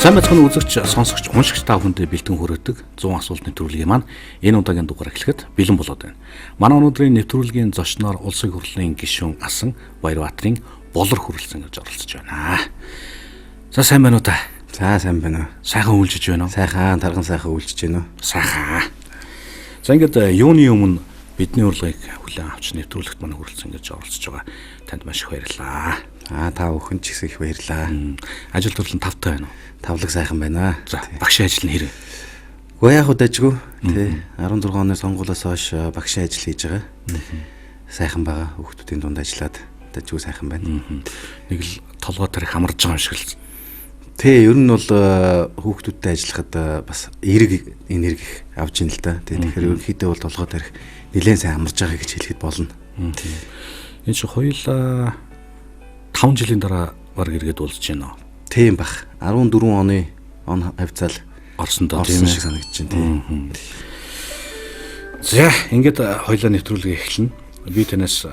Сайн бацхан үзэгч, сонсогч, уншигч та бүхэндээ бэлтгэн хүргэдэг 100 асуулт нэвтрүүлгийн маань энэ удаагийн дугаар эхлэхэд бэлэн болоод байна. Манай өнөөдрийн нэвтрүүлгийн зочноор улсын хурлын гишүүн асан Баярбаатарын болор хүрэлцэн гэж оролцож байна. За сайн байна уу та? За сайн байна уу? Сайхан үйлжиж байна уу? Сайхан, тарган сайхан үйлжиж байна уу? Сайхан. За ингээд юуны өмнө бидний урилгыг хүлээн авч нэвтрүүлэгт манай хүрэлцэн гэж оролцож байгаа. Танд маш их баярлалаа. Та бүхэн ч их баярлалаа. Ажил төрлөн тавтай байна уу? Тавлаг сайхан байна. За багшийн ажил нь хэрэг? Гоо яг удажгүй тий 16 оны сонгуулиас хойш багшийн ажил хийж байгаа. Сайхан байгаа. Хүүхдүүдийн дунд ажиллаад удажгүй сайхан байна. Нэг л толгой тарих амарж байгаа юм шиг л. Тий ер нь бол хүүхдүүдтэй ажиллахад бас эерэг энерги авч ийн л да. Тэгэхээр ерөнхийдөө бол толгой тарих нэлээд сайн амарж байгаа гэж хэлэхэд болно. Энэ ч хоёулаа 5 жилийн дараа баг иргэд уулзж байна. Тийм бах. 14 оны хавцаал Орсон тийм шиг санагдаж байна. За ингээд хоёулаа нэвтрүүлгээ эхэлнэ. Би танаас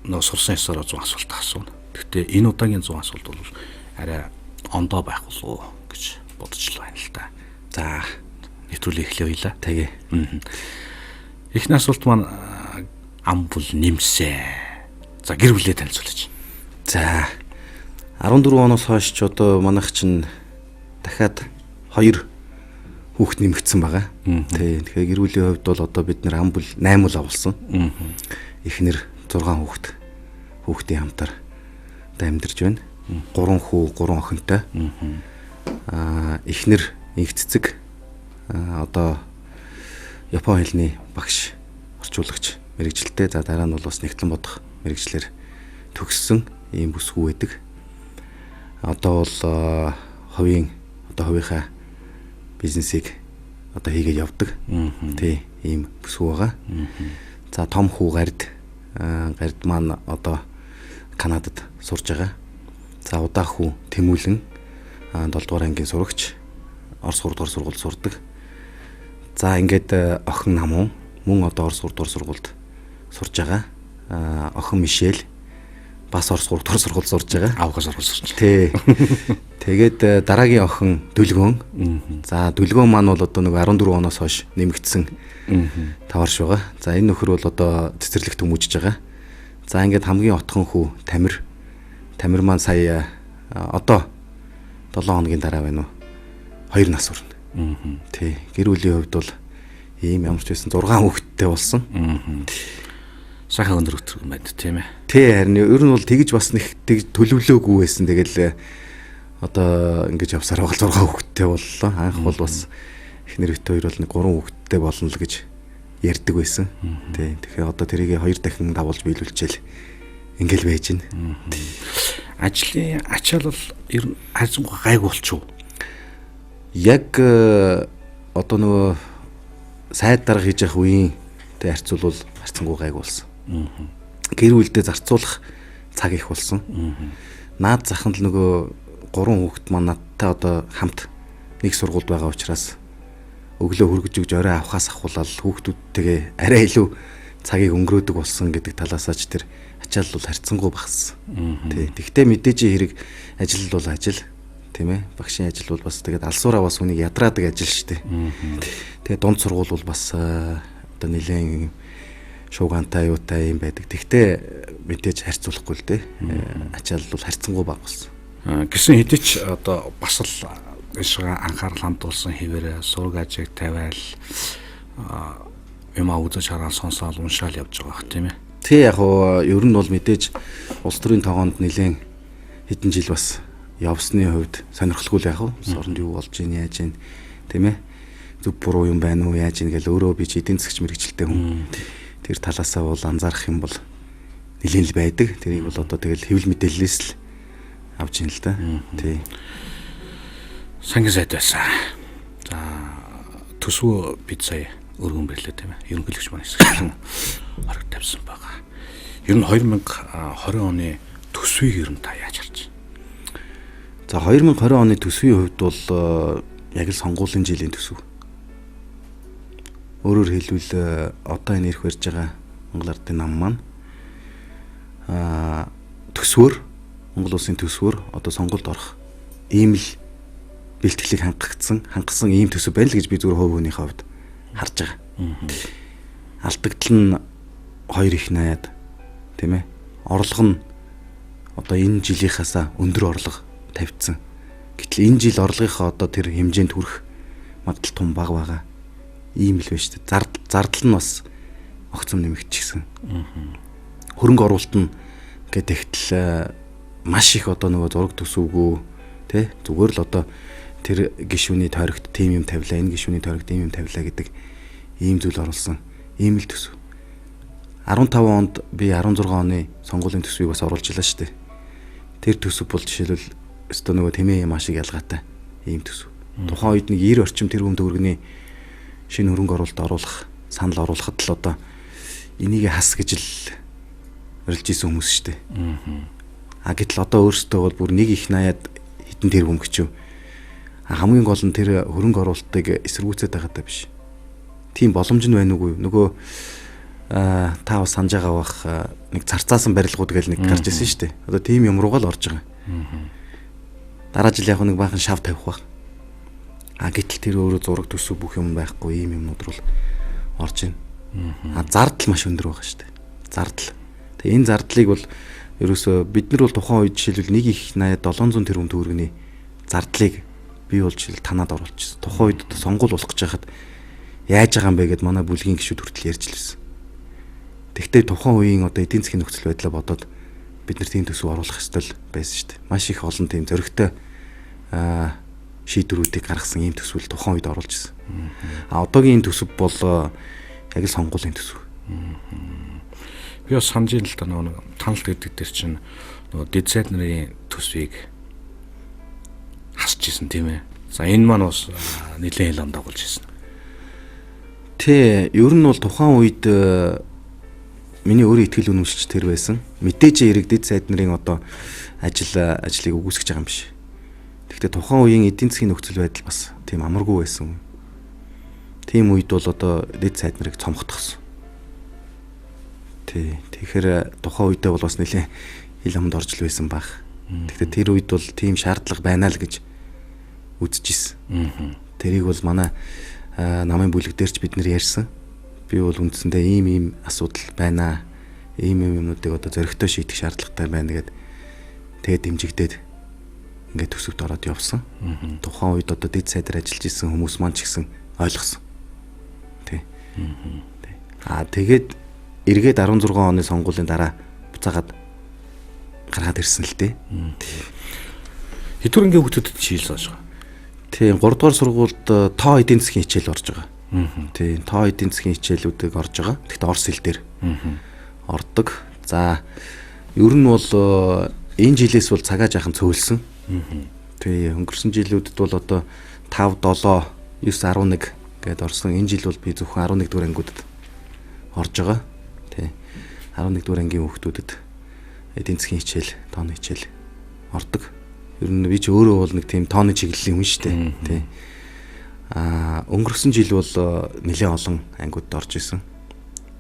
нөө сурсан ёсоор 100 асуулт асууна. Гэхдээ энэ удаагийн 100 асуулт бол арай ондоо байх болов уу гэж бодож л байна л да. За нэвтрүүлгээ эхлэе хоёлаа. Тэгээ. Эхний асуулт маань ам бол нэмсэ. За гэр бүлээ танилцуулж. За 14 оноос хойш ч одоо манайх чинь дахиад 2 хүүхэд нэмэгдсэн байгаа. Тэгэхээр гэр бүлийн хувьд бол одоо бид нэр ам бүл 8 л авсан. Эхнэр 6 хүүхдийн хамтар одоо амьдарч байна. 3 хүү 3 охинтой. Эхнэр инх-цэцэг одоо Япон хэлний багш, орчуулагч мэрэгчлээ. За дараа нь бол бас нэгтлэн бодох мэрэгчлэр төгссөн ийм бүсгүй байдаг. Одоо бол хувийнхаа бизнесийг одоо хийгээд явдаг. Тий, ийм бүсгүй байгаа. За том хүү гард маань одоо Канадад сурж байгаа. За удаах хүү Тэмүүлэн 7 дугаар ангийн сурагч Орос 3 дугаар сургуульд сурдаг. За ингээд охин намуу мөн одоо Орос 3 дугаар сургуульд сурж байгаа. Охин Мишель бас Орос 3 дугаар сургуульд сурж байгаа. Авгаас сургууль сурч. Тий. Тэгээд дараагийн охин Дүлгөөн. За Дүлгөөн маань бол одоо нэг 14 оноос хойш нэмэгдсэн таварш байгаа. За энэ нөхөр бол одоо цэцэрлэгт хүмүүжж байгаа. За ингээд хамгийн отхон хүү Тамир маань сая одоо 7 хоногийн дараа байна уу? 2 нас хүрнэ. Тий. Гэр бүлийн хувьд бол ийм ямар ч байсан 6 хүүхэдтэй болсон. Сайхан өндөр өтөрг юм байна тийм ээ. Тий харин ер нь бол тэгж бас нэг тэг төлөвлөөгүй байсан. Тэгэл одоо ингэж явсаар байгаа 6 хүүхэдтэй боллоо. Анх бол бас эхнэр бит хоёр бол нэг 3 хүүхэдтэй болно л гэж ярьдаг байсан. Тий. Тэгэхээр одоо тэрийг 2 дахин давуулж биелүүлчихэл ингээл байж гин. Ажлын ачаал бол ер нь хайрцангуй гайг болчихоо. Яг одоо нөгөө сайд дарга хийж явах үеийнтэй харьцуулбал хайрцангуй гайг болсон. Гэр бүлдээ зарцуулах цаг их болсон. Наад заханд л нөгөө 3 хүүхэд маань надтай одоо хамт нэг сургуульд байгаа учраас өглөө хөргөж өгж орой авахаас ахуулаад хүүхдүүдтэйгээ арай илүү цагийг өнгөрөөдөг болсон гэдэг талаасаа ч тэр ачаал бол харьцангуй багассан. Тий. Тэгвэл мэдээж хэрэг ажил бол ажил тийм ээ. Багшийн ажил бол бас тэгээд алсуураа бас үнийг ядраадаг ажил шүү дээ. Тэгээд дунд сургууль бол бас одоо нэлээд шуугантай юутай юм байдаг. Тэгтээ мэдээж харьцуулахгүй л дээ. Ачаал бол харьцангуй бага болсон. Гэсэн хэдий ч одоо бас л ишга анхаарал хандуулсан хэвээрээ сураг ажиг тавиал юм үзэж хараад сонсоод уншаал явж байгаа бох тийм ээ. Тий яг уу ер нь бол мэдээж улс төрийн тогоонд нэлээд хэдэн жил бас явсны хувьд сонирхолгүй л яг уу соронд юу болж ийн яаж ийн тийм ээ. Зөв буруу юм байна уу яаж ийн гэл өөрөө би ч эдийн засгч мэрэгчлээ хүн. Тэр талаасаа бол анзаарах юм бол нэлээд л байдаг. Тэрийг бол одоо тэгэл хэвлэл мэдээллээс л авч ийн л да. Тий. Сангийн сайд байсан. За төсвөө бид сая өргөн бирлээ тийм ээ. Ерөнхийлөгч маань хэсэгчлэн хориг тавьсан байгаа. Ер нь 2020 оны төсвийг ер нь та яаж харж байна? За 2020 оны төсвийн хувьд бол яг л сонгуулийн жилийн төсөв. Өөрөөр хэлбэл одоо энэ ирэх барьж байгаа Монгол Ардын нам маань төсвөр Монгол улсын төсвөр одоо сонгуульд орох ийм л бэлтгэлийг хангасан ийм төсөв байна л гэж би зүгээр хувь хүнийхээ хувьд харж байгаа. Алдагдал нь 2 их 80-аад тийм ээ. Орлого нь одоо энэ жилийнхаасаа өндөр орлого тавьдсан. Гэтэл энэ жил орлогынхаа одоо тэр хэмжээнд хүрэх магадлал том бага байгаа. Ийм л байж тээ. Зардал нь бас огцом нэмэгдчихсэн. Хөрөнгө оруулалт нь гэдэгтэл маш их одоо нөгөө зураг төсөвгөө тий зүгээр л одоо тэр гишүүний тойрогт тим юм тавилаа, энэ гишүүний тойрогт ийм юм тавилаа гэдэг ийм зүйл оруулсан. Ийм л төсөв. 15 онд би 16 оны сонгуулийн төсвийг бас оруулж илаа шүү дээ. Тэр төсөв бол жишээлбэл өстө нөгөө тэмээ маш их ялгаатай ийм төсөв. Тухайн үед нэг 90 орчим тэрбум төгрөгийн шинэ хөрөнгө оруулалт оруулах, санал оруулахад л одоо энийг хас гэж л орилж исэн хүмүүс шүү дээ. Гэтэл одоо өөрсдөө бол бүр 1 их 80-аад хэдэн тэрбум гэчв. Хамгийн гол нь тэр хөрөнгө оруулалтыг эсэргүүцээд байгаа даа биш. Тийм боломж нь байна уугүй. Нөгөө та бас санаж байгаа бах нэг царцаасан барилгууд гэж нэг гарч ирсэн шүү дээ. Одоо тийм юм руугаа л орж байгаа. Дараа жил яг нэг баахан шав тавих баг. Гэтэл тэр өөрөө зураг төсөв бүх юм байхгүй ийм юмнууд руу орж байна. Зардал маш өндөр байгаа шүү дээ. Зардал. Тэгээ энэ зардлыг бол ерөөсөө бид нар бол тухайн үед жишээлбэл 1 их 80 700 тэрбум төгрөгийн зардлыг би бол жишээл танаад оруулчихсан. Тухайн үед сонгуул болох гэж хахад яаж байгаа юм бэ гэд манай бүлгийн гишүүд хүртэл ярьж лсэн. Тэгтээ тухайн үеийн одоо эдийн засгийн нөхцөл байдлаа бодоод бид нар тийм төсөв оруулах ёстой л байсан шүү дээ. Маш их олон тийм зөрөгтэй шийдвэрүүдийг гаргасан ийм төсвөл тухайн үед оруулж ирсэн. Одоогийн энэ төсөв бол яг л сонгуулийн төсөв. Би бас санаж ин л та нэг таналт гэдэг дээр чинь нөгөө дэд сайд нарын төсвийг хасч ирсэн тийм ээ. За энэ маань бас нэлээд хэл дагуулж ирсэн. Тэ ер нь бол тухайн үед миний өөрийн итгэл үнэмшилч тэр байсан. Мэдээж хэрэг дэд сайд нарын одоо ажлыг үгүйсгэж байгаа юм биш. Гэхдээ тухайн үеийн эдийн засгийн нөхцөл байдал бас тийм амаргүй байсан. Тийм үед бол одоо дэд сайд нарыг цомготгосон. Тэгэхээр тухайн үедээ бол бас нэлээд хил амд орж л байсан баг. Гэхдээ тэр үед бол тийм шаардлага байна л гэж үзэж ирсэн. Тэрийг бол манай намын бүлэг дээрч бид нэр ярьсан. Би бол үндсэндээ ийм асуудал байна. Ийм юмнуудыг одоо зөрөгтэй шийдэх шаардлагатай байна гэд тэгээд дэмжигдээд ингээд төсөвт ороод явсан. Тухайн үед одоо дэд сайдаар ажиллаж исэн хүмүүс маань ч гэсэн ойлгосон. Тэгээд эргээд 16 оны сонгуулийн дараа буцаагаад гаргаад ирсэн л дээ. Хэдвэрнгийн хүүхдүүдэд шийдэл зааж байгаа. Тийм 3 дугаар сургуульд тоо эдийн засгийн хичээл орж байгаа. Тийм тоо эдийн засгийн хичээлүүдийг орж байгаа. Тэгэхдээ орос хэл дээр ордог. За ер нь бол энэ жилээс бол цагаа жаахан цөөлсөн. Тийм өнгөрсөн жилүүдэд бол одоо 5 7 9 11 гэдээ орсон. Энэ жил бол би зөвхөн 11 дугаар ангиудад орж байгаа. Тийм 11 дугаар ангийн хүүхдүүдэд эдийн засгийн хичээл, тооны хичээл ордог. Ер нь би ч өөрөө бол нэг тийм тооны чиглэлийн хүн шүү дээ. Тийм. Өнгөрсөн жил бол нэлээд олон ангиудад орж исэн.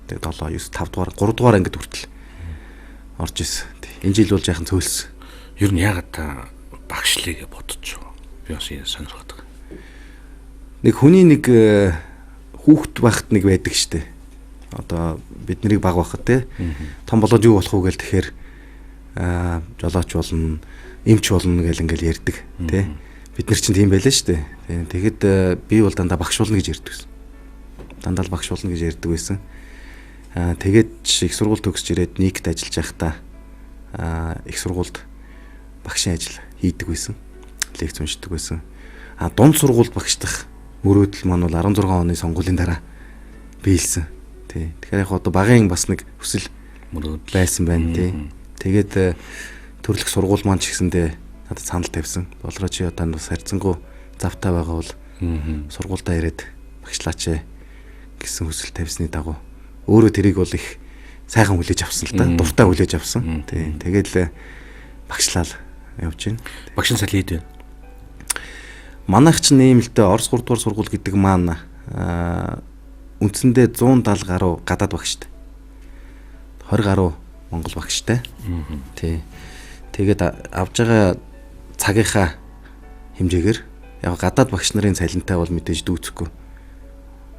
Тэгээ 7 9 5 дугаар 3 дугаар ангид хүртэл орж исэн. Энэ жил бол яахан цөөлсөн. Ер нь яагаад та багшлыг бодож байгаа. Би бас энэ сонирхоод байгаа. Нэг хүний нэг хүүхэд байхад нэг байдаг шүү дээ. Одоо бид нарыг баг байхад те том болоод юу болох вэ гээл тэгэхээр жолооч болно, эмч болно гэл ингээл ярьдаг те. Бид нар чинь тийм байлаа шүү дээ. Тэгэхэд би бол дандаа багш болно гэж ярьдаг байсан. Дандаа л багш болно гэж ярьдаг байсан. Тэгээд их сургууль төгсөж ирээд нийгт ажиллаж байхдаа их сургуульд багшийн ажил хийдэг байсан. Лекц уншдаг байсан. Дунд сургуульд багшлах мөрөөдөл маань бол 16 оны сонгуулийн дараа биелсэн. Тэгэхээр яг одоо багын бас нэг хүсэл мөрөөдөл байсан байна тий. Тэгээд төрлөх сургууль маань ч гэсэндээ надад санал тавьсан. Болроо чи одоо бас харьцангуй завтай байгаа бол сургуультай ирээд багшлаач гэсэн хүсэл тавьсны дагуу өөрөө тэрийг бол их сайхан хүлээж авсан л да. Дуртай хүлээж авсан. Тий. Тэгээд багшлал явж байна. Багшин сал хэд вэ? Манайх ч нэмэлтээ Орос 3 дугаар сургууль гэдэг маань үндсэндээ 170 гаруй гадаад багштай. 20 гаруй монгол багштай. Тий. Тэгээд авж байгаа цагийнхаа хэмжээгээр Яг гадаад багш нарын цалинтай бол мэдээж дүүцэхгүй.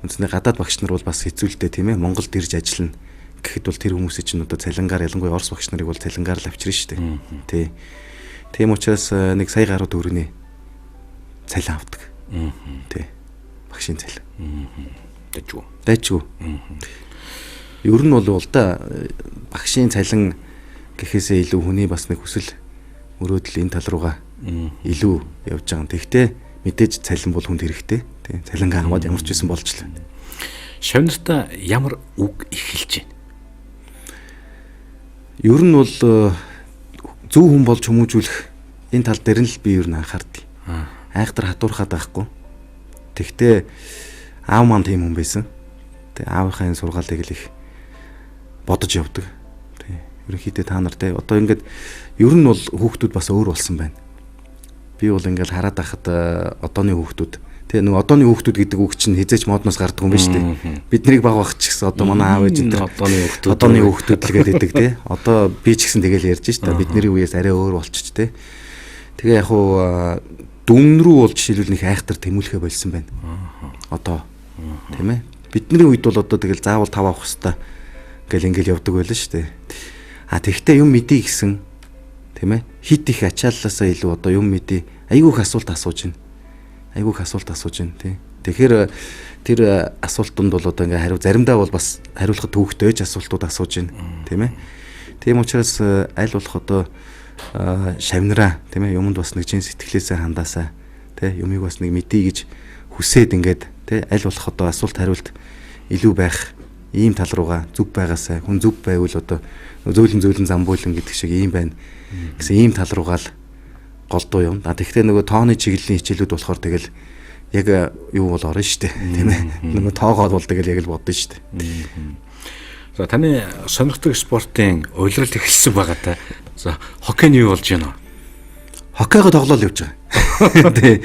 Үндсэндээ гадаад багш нар бол бас хэцүүлтэй тийм ээ. Монголд ирж ажиллана гэхэд бол тэр хүмүүсийн чинь одоо цалингаар ялангуяа Орос багш нарыг бол цалингаар л авчирна шүү дээ. Тий. Тийм учраас нэг сая гаруй төгрөгийн цалин авдаг. Тий. Багшийн цалин. Дайчгүй. Ер нь бол да багшийн цалин гэхээсээ илүү хүний бас нэг хүсэл мөрөөдөл энэ тал руугаа илүү явж байгаа. Тэгэхдээ мэдээж цалин бол хүнд хэрэгтэй. Тий. Цалингаа аваад ямар ч байсан болж л. Шавнартаа ямар үг эхэлж байна? Ер нь бол зөв хүн болж хүмүүжүүлэх энэ тал дээр нь л би ер нь анхаардаг. Айхтар хатуурхаад байхгүй. Тэгтээ аав маань тийм хүн байсан. Тэг аавынхаа энэ сургаалыг л их бодож явдаг. Тэг ерөнхийдөө та нар те одоо ингээд ер нь бол хүүхдүүд бас өөр болсон байна. Би бол ингээд хараад байхад одооны хүүхдүүд те нэг одооны хүүхдүүд гэдэг үг чинь хизээч модноос гардаг юм байна шүү дээ. Биднийг баг багч гэсэн одоо манай аав ээж энэ одооны хүүхдүүд л гэдэг те. Одоо би ч гэсэн тэгэл ярьж шээ. Бидний үеэс арай өөр болчих те. Тэгээ яг хуу дүн рүү бол жишээлбэл нэг айхтар тэмүүлэхэ болсон байна. Одоо тийм ээ. Бидний үед бол одоо тэгэл заавал 5 авах хэвээр гэл ингээл явдаг байлаа шүү дээ. Тэгтээ юм мэдий гэсэн тийм ээ. Хит их ачааллаасаа илүү одоо юм мэдий айгүйх асуулт асууж байна. Тий. Тэгэхээр тэр асуултанд бол одоо ингээ хариу заримдаа бол бас хариулахад төвөгтэй асуултууд асууж байна. Тийм ээ. Тийм учраас аль болох одоо шавнараа тийм ээ юмд бас нэг чин сэтгэлээсээ хандаасаа тий юмыг бас нэг мэдий гэж хүсээд ингээд тий аль болох одоо асуулт хариулт илүү байх ийм тал руугаа зүг байгаасаа хүн зүг байвал одоо зөөлөн замбуулан гэдэг шиг ийм байна гэсэн ийм тал руугаа л голдуу юм. Тэгэхдээ нөгөө тооны чиглэлийн хичээлүүд болохоор тэгэл яг юу бол орно шүү дээ тийм ээ нөгөө тоогоод бол тэгэл яг л бодно шүү дээ. За таны сонирхдаг спортын уйлрал эхэлсэн байгаа та. За хоккейн юу болж байна вэ? Хоккейгоо тоглоал явж байгаа. Тий.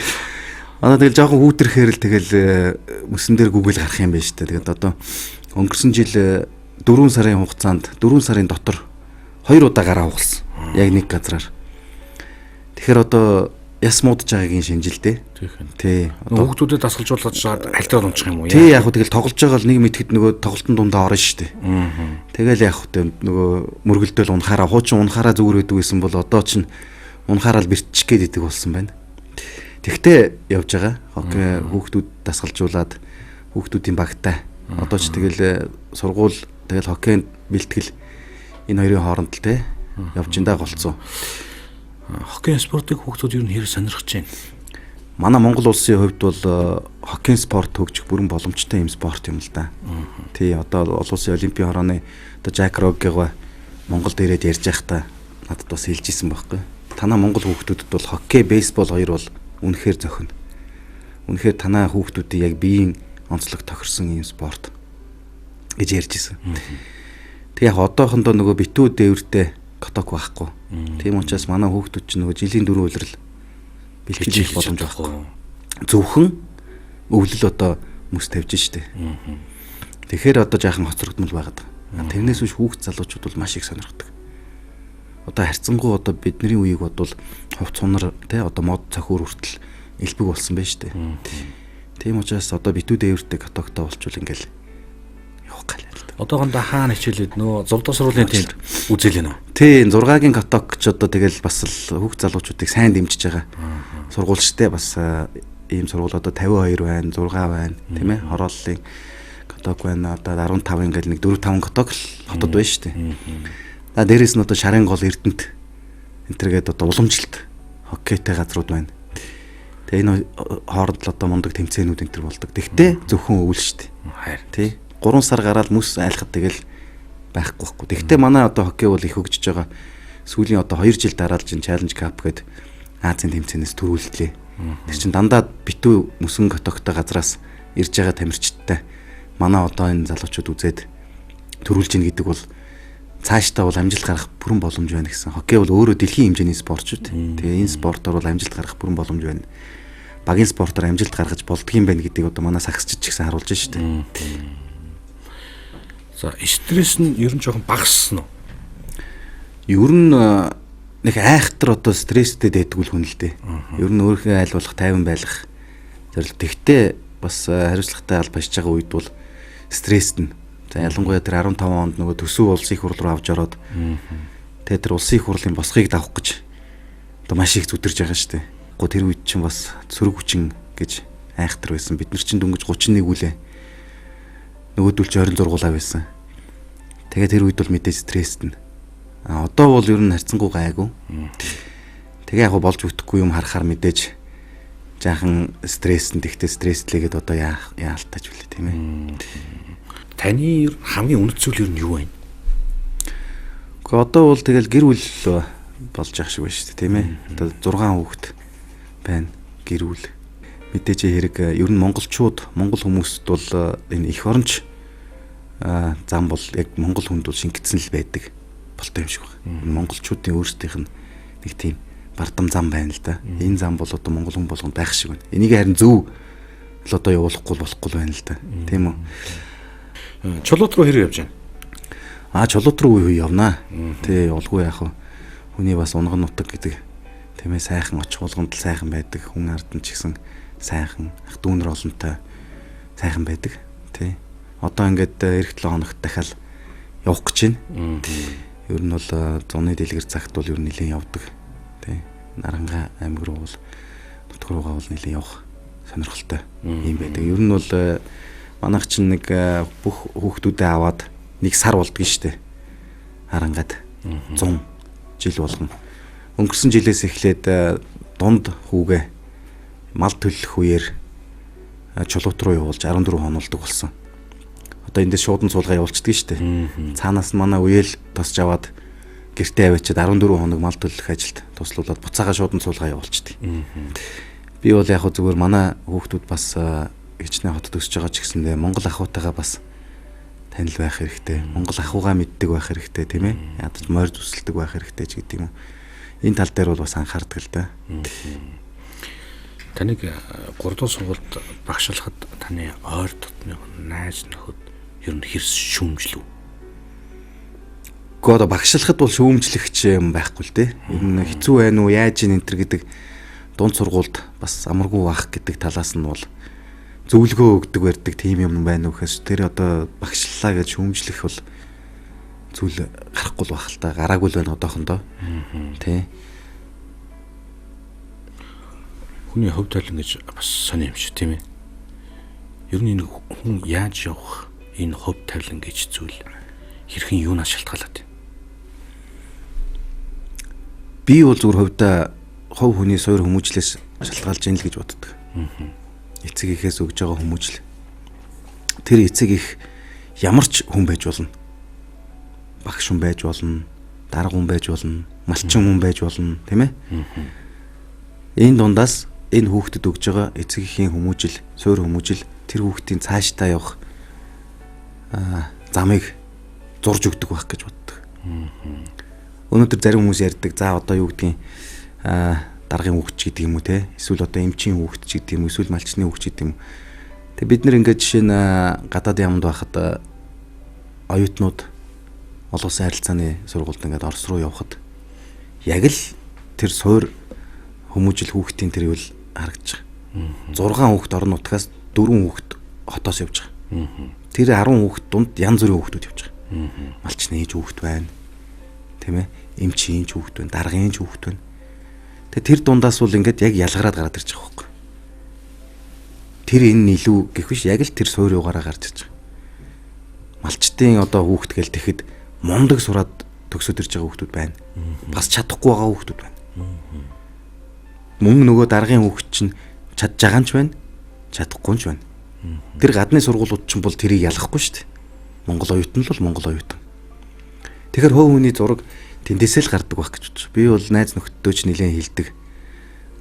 Тэгэл жоохон хүүтэрхээр л тэгэл мөсөн дээр гүгэл гарах юм байна шүү дээ. Тэгээд одоо өнгөрсөн жил 4 сарын хугацаанд 4 сарын дотор 2 удаа гараа угалсан. Яг нэг газраар. Тэгэхээр одоо яс муудаж байгаагийн шинжилдэ. Тий. Одоо хүүхдүүдэд дасгалжуулаад хальтаар унчих юм уу? Тий, яг хөө тэгэл тоглож байгаа л нэг мэтгэд нөгөө тоглолтын дундаа орно шүү дээ. Тэгэл яг хөө нөгөө мөргөлдөөл унахаараа хуучин унахаараа зүгээр байдаг гэсэн бол одоо ч унахаараа л бэртчих гээд идэг болсон байна. Тэгтээ явж байгаа. Хоккей хүүхдүүд дасгалжуулаад хүүхдүүдийн багтай. Одоо ч тэгэл сургууль тэгэл хоккейнд бэлтгэл энэ хоёрын хооронд л те явж индаа голцсон. Хоккей спортыг хүүхдүүд ер нь хэрэг сонирхож байна. Манай Монгол улсын хувьд бол хоккей спорт хөгжих бүрэн боломжтой юм спорт юм л да. Тий, одоо олон улсын олимпийн хорооны одоо Жак Роггигаа Монголд ирээд ярьж байхдаа надад бас хэлжсэн байхгүй. Танаа Монгол хүүхдүүдэд бол хоккей, бейсбол хоёр бол үнэхээр зохино. Үнэхээр танаа хүүхдүүдийн яг биеийн онцлог тохирсон юм спорт гэж ярьжсэн. Тэг яг одоохондоо нөгөө битүү дээвртэй коток байхгүй. Тийм учраас манай хүүхдүүд чинь нөгөө жилийн 4 улирал бэлтгэж их боломж байхгүй. Зөвхөн өвлөл одоо мөс тавьж штэ. Тэгэхээр одоо жаахан хоцрогдмол байгаад байгаа. Тэрнээс биш хүүхд залуучууд бол маш их сонирхдаг. Одоо харьцангуй одоо бидний үеийг бодвол хувц сунар те одоо мод цохиур хүртэл элбэг болсон байна штэ. Тийм учраас одоо битүү дээвртэй котоктой болчвол ингээл явах гал. Одоохондоо хаана хичээлээд нөө зурдаг сургуулийн тэнд үзэл нэ. Тийм 6-гийн коток ч одоо тэгэл бас л хүүхд залуучуудыг сайн дэмжиж байгаа. Сургуульчтай бас ийм сургууль одоо 52 байна, 6 байна, тийм ээ. Хорооллын коток байна. Одоо 15 ингээл нэг 4-5 коток л хотод байна шүү дээ. Дээрээс нь одоо шарын гол Эрдэнэт энтергээд одоо уламжлалт хоккейтэй газрууд байна. Тэгээ энэ хооронд л одоо мундаг тэмцээнүүд энтер болдог. Тэгтээ зөвхөн өвөл шүү дээ. Хайр. Тий. 3 сар гараад мөс айлхад тэгэл байхгүй байхгүй. Тэгтээ манай одоо хоккей бол их хөгжиж байгаа. Сүүлийн одоо 2 жил дараалж ин Challenge Cup гээд Азийн тэмцээнээс төрүүллээ. Тэр чин дандаа битүү мөсөн котоктой газраас ирж байгаа тамирчидтай манай одоо энэ залуучууд үзээд төрүүлж ийн гэдэг бол цаашдаа бол амжилт гарах бүрэн боломж байна гэсэн. Хоккей бол өөрөө дэлхийн хэмжээний спорт шүү дээ. Тэгээ энэ спортоор бол амжилт гарах бүрэн боломж байна. Багийн спортоор амжилт гаргаж болдгийм байна гэдгийг одоо манай сагсчид ч гэсэн харуулж шүү дээ. За, стресс нь ер нь жоохон багассан уу? Ер нь нэг айхтар одоо стресстэй дэдгүүл хүн л дээ. Ер нь өөрийнхөө айл болох тайван байх зорилт. Тэгтээ бас хариуцлагатай албажж байгаа үед бол стресст нь. За ялангуяа тэр 15 онд нөгөө төсөв улсын их хурл руу авч ороод тэгээд тэр улсын их хурлын босгыг давах гэж одоо маш их зүдэрж байгаа шүү дээ. Гэхдээ тэр үед чинь бас цөрөг хүчин гэж айхтар байсан. Бид нар чинь дөнгөж 31 үлээ. Нөгөөдөл ч 26 байсан. Тэгээд тэр үед бол мэдээж стресст нь. Одоо бол ер нь харьцангуй гайгүй. Тэгээ яг болж өгөхгүй юм харахаар мэдээж жаахан стресс нь тэгтээ стресслээгээд одоо яалтаж билээ тийм ээ. Таны хамгийн үнэт зүйл ер нь юу вэ? Гэхдээ одоо бол тэгэл гэр бүл болж явах шиг байна шүү дээ тийм ээ. Одоо 6 хүүхэд байна гэр бүл. Мэдээж хэрэг ер нь монголчууд монгол хүмүүст бол энэ эх оронч зам бол яг монгол хүнд бол шингэцэн л байдаг болтой юм шиг байна. Монголчуудын өөрсдийнх нь нэг тийм бардам зам байна л да. Энэ зам бол одоо монгол хүн болгонд байх шиг байна. Энийг харин зөв л одоо явуулахгүй болохгүй байна л да. Тийм үү? Чулуут руу хэрэг явж байна? Чулуут руу үе явнаа. Тэ явуулгүй яах вэ? Хүний бас унган нутаг гэдэг тийм ээ сайхан очих болгонд л сайхан байдаг. Хүн ард нь ч гэсэн сайхан ах дүүнэр олонтой сайхан байдаг. Тэ. Одоо ингээд эх 7 хоногт дахиад явах гэж байна. Ер нь бол зуны дэлгэр цагт бол ер нь нэлээд явдаг. Тэ. Наранга аймаг руу бол нутг руугаа бол нэлээд явах сонирхолтой юм байдаг. Ер нь бол манайх чинь нэг бүх хүүхдүүдээ аваад нэг сар болдгоо штэ. Харангад 100 жил болгоно. Өнгөрсөн жилээс эхлээд дунд хүүгээ мал төлөх үеэр чулуут руу явуулж 14 хонолдог болсон. Одоо эндээс шуудан суулгаа явуулчихдаг штэ. Цаанаас манай үеэл тосч аваад гэртээ аваачаад 14 хоног мал төлөх ажилд туслуулаад буцаага шуудан суулгаа явуулчихдаг. Би бол яг зүгээр манай хүүхдүүд бас хичнээн хотод өсөж байгаа ч гэсэндээ монгол ахуйтайгаа бас танил байх хэрэгтэй. Монгол ахуйгаа мэддэг байх хэрэгтэй тийм ээ. Ядаж морь зүсэлдэг байх хэрэгтэй ч гэдэг юм уу. Энэ тал дээр бол бас анхаардаг л да. Таныг 3 дугаар сургуульд багшлахад таны ойр дотны найз нөхөд ер нь хэрс шүүмжлүү? Гэхдээ багшлахад бол шүүмжлэгч юм байхгүй л дээ. Ер нь хэцүү байна уу, яаж ийн энэ төр гэдэг дунд сургуульд бас амаргүй байх гэдэг талаас нь бол зөвлөгөө өгдөг барьдаг тийм юм байна уу гэхээс тэр одоо багшлаа гэж шүүмжлэх бол зүйл гарахгүй л байх л та. Гараагүй л байна одоохондоо. Тэ. Хүний хөв талын гэж бас сони юм шиг тийм ээ. Ер нь энэ хүн яаж явах энэ хөв тавилан гэж зүйл хэрхэн юунаас шалтгаалаад байна? Би бол зүгээр хувьдаа хов хүний суур хүмүүжлээс шалтгаалж ийн л гэж боддог. Эцэг ихээс өгж байгаа хүмүүжил. Тэр эцэг их ямар ч хүн байж болно. Багш хүн байж болно, дарга хүн байж болно, малчин хүн байж болно, тийм ээ? Энэ дундаас энэ хүүхдэд өгж байгаа эцэг эхийн хүмүүжил, суур хүмүүжил тэр хүүхдийн цаашдаа явах замыг зурж өгдөг байх гэж боддог. Өнөөдөр зарим хүмүүс ярьдаг за одоо юу гэдгийг даргын хүүхд ч гэдэг юм уу те эсвэл одоо эмчийн хүүхд ч гэдэг юм уу эсвэл малчны хүүхд ч гэдэг юм. Тэг бид нар ингээд жишээ нь гадаад яманд байхад оюутнууд олон улсын харилцааны сургуульд ингээд Орос руу явхад яг л тэр суур хүмүүжил хүүхдийн тэр үл харагдаж байгаа. 6 хүүхд орон нутгаас 4 хүүхд хотоос явж байгаа. Тэр 10 хүүхд дунд янз бүрийн хүүхдүүд явж байгаа. Малчны хүүхд байна. Тийм ээ? Эмчийн хүүхд байна, даргын хүүхд байна. Тэгээ тэр дундаас бол ингээд яг ялгараад гараад ирж байгаа байхгүй. Тэр энэ илүү гэх биш яг л тэр суур югаараа гарч ирж байгаа. Малчтын одоо хүүхд гэл тэгэхэд мундаг сураад төгсөд ирж байгаа хүүхдүүд байна. Бас чадахгүй байгаа хүүхдүүд байна. Мөн нөгөө даргын хүүхд чинь чадж байгаа юм ч байна, чадахгүй ч байна. Тэр гадны сургуулиуд чинь бол тэрийг ялгахгүй шүү дээ. Монгол оюутан л бол монгол оюутан. Тэгэхээр хов хүний зураг тэндээсээ л гардаг байх гэж бодож. Би бол найз нөхдөдөө ч нэлээд хилдэг.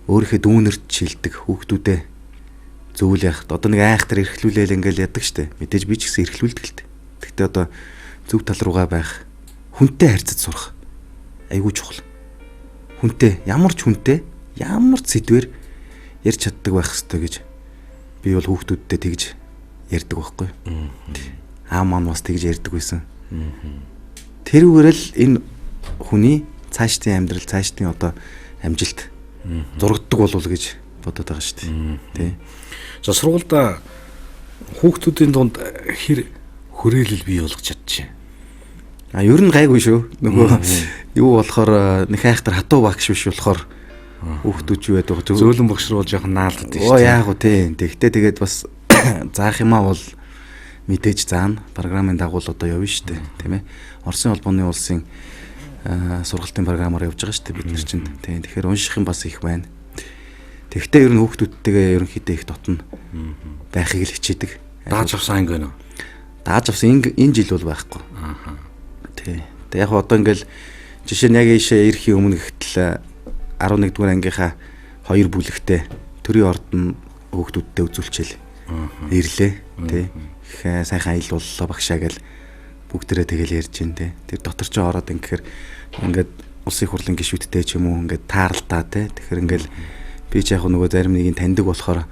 Өөрийнхөө дүүнерт шилдэг хүүхдүүдээ зөвл яхад одоо нэг айхтар эрхлүүлээл ингээл ядаг штэ. Мэдээж би ч гэсэн эрхлүүлдэг л дээ. Гэхдээ одоо зөв тал руугаа байх, хүнтэй харьцаж сурах айгүй чухал. Хүнтэй ямар ч хүнтэй ямар ч сэдвэр ярьж чаддаг байх хэрэгтэй гэж би бол хүүхдүүдтэй тэгж ярьдаг байхгүй. Аа маань бас тэгж ярьдаг байсан. Тэрүүгээр л энэ хүний цаашдын амьдрал, цаашдын одоо амжилт зурагддаг болов гэж бодоод байгаа шүү дээ. Тий. За сургуульда хүүхдүүдийн дунд хэр хүрээлэл бий болгож чадчих. Ер нь гайгүй шүү. Нөгөө юу болохоор нэг хайхтар хатуу багш биш болохоор хүүхдүүд юу байдаг вэ? Зөөлөн багш руу жоохон наалддаг шүү. Яг уу тий. Тэгтээ тэгээд бас заах юмаа бол мэдээж заана. Програмын дагуу л одоо явна шүү дээ. Тийм ээ. Оросын холбооны улсын сургалтын програмаар явж байгаа шүү дээ бид нар чинь. Тийм. Тэгэхээр унших юм бас их байна. Тэгтээ ер нь хүүхдүүдтэйгээ ерөнхийдөө их дотно байхыг л хичээдэг. Дааж авсан анги байна уу? Дааж авсан энэ жил бол байхгүй. Тий. Тэг яг одоо ингээл жишээ нь яг ийшээ ирэхийн өмнө гэтэл 11 дугаар ангийнхаа 2 бүлэгтэй төрийн ордон хүүхдүүдтэй үзүүлчихэл ирлээ. Тий. Их сайхан аялал боллоо багшаа гэл бүгдээрээ тэгэл ярьж гин тий. Тэр дотор ч ороод ингээд улсын их хурлын гишүүдтэй ч юм уу ингээд тааралтай тий. Тэгэхээр ингээл би ч яг нөгөө зарим нэгийг таньдаг болохоор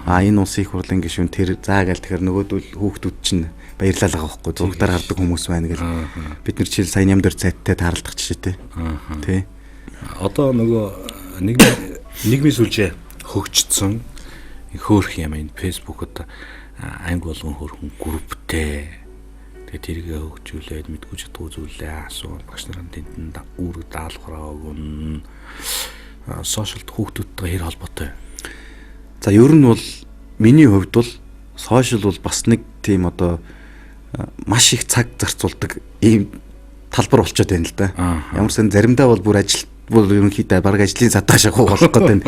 энэ улсын их хурлын гишүүн тэр заа гээл тэгэхээр нөгөөдөл хүүхдүүд чинь баярлалаа байхгүй зургатаар хардаг хүмүүс байна гэл бид нар чил сайн ям дээр цайттай таарлах жишээтэй тий. Одоо нөгөө нийгмийн сүлжээ хөгжсөн хөөх юм энэ фэйсбүүкэд анги болгон хөрхөн групптэй тэгээд тэргээ хөгжүүлээд мэдгүй чадгүй зүйлээ асуу багш нарын тентэн үүрэг даалгавраа өгнө. Сошиалд хүүхдүүдтэй хэр холбоотой? За ер нь бол миний хувьд бол сошиал бол бас нэг тийм одоо маш их цаг зарцуулдаг ийм талбар болчиход байна л да. Ямар сан заримдаа бол бүр ажил бол ерөнхийдөө баг ажлын садаа шахуу болох гэдэг байна.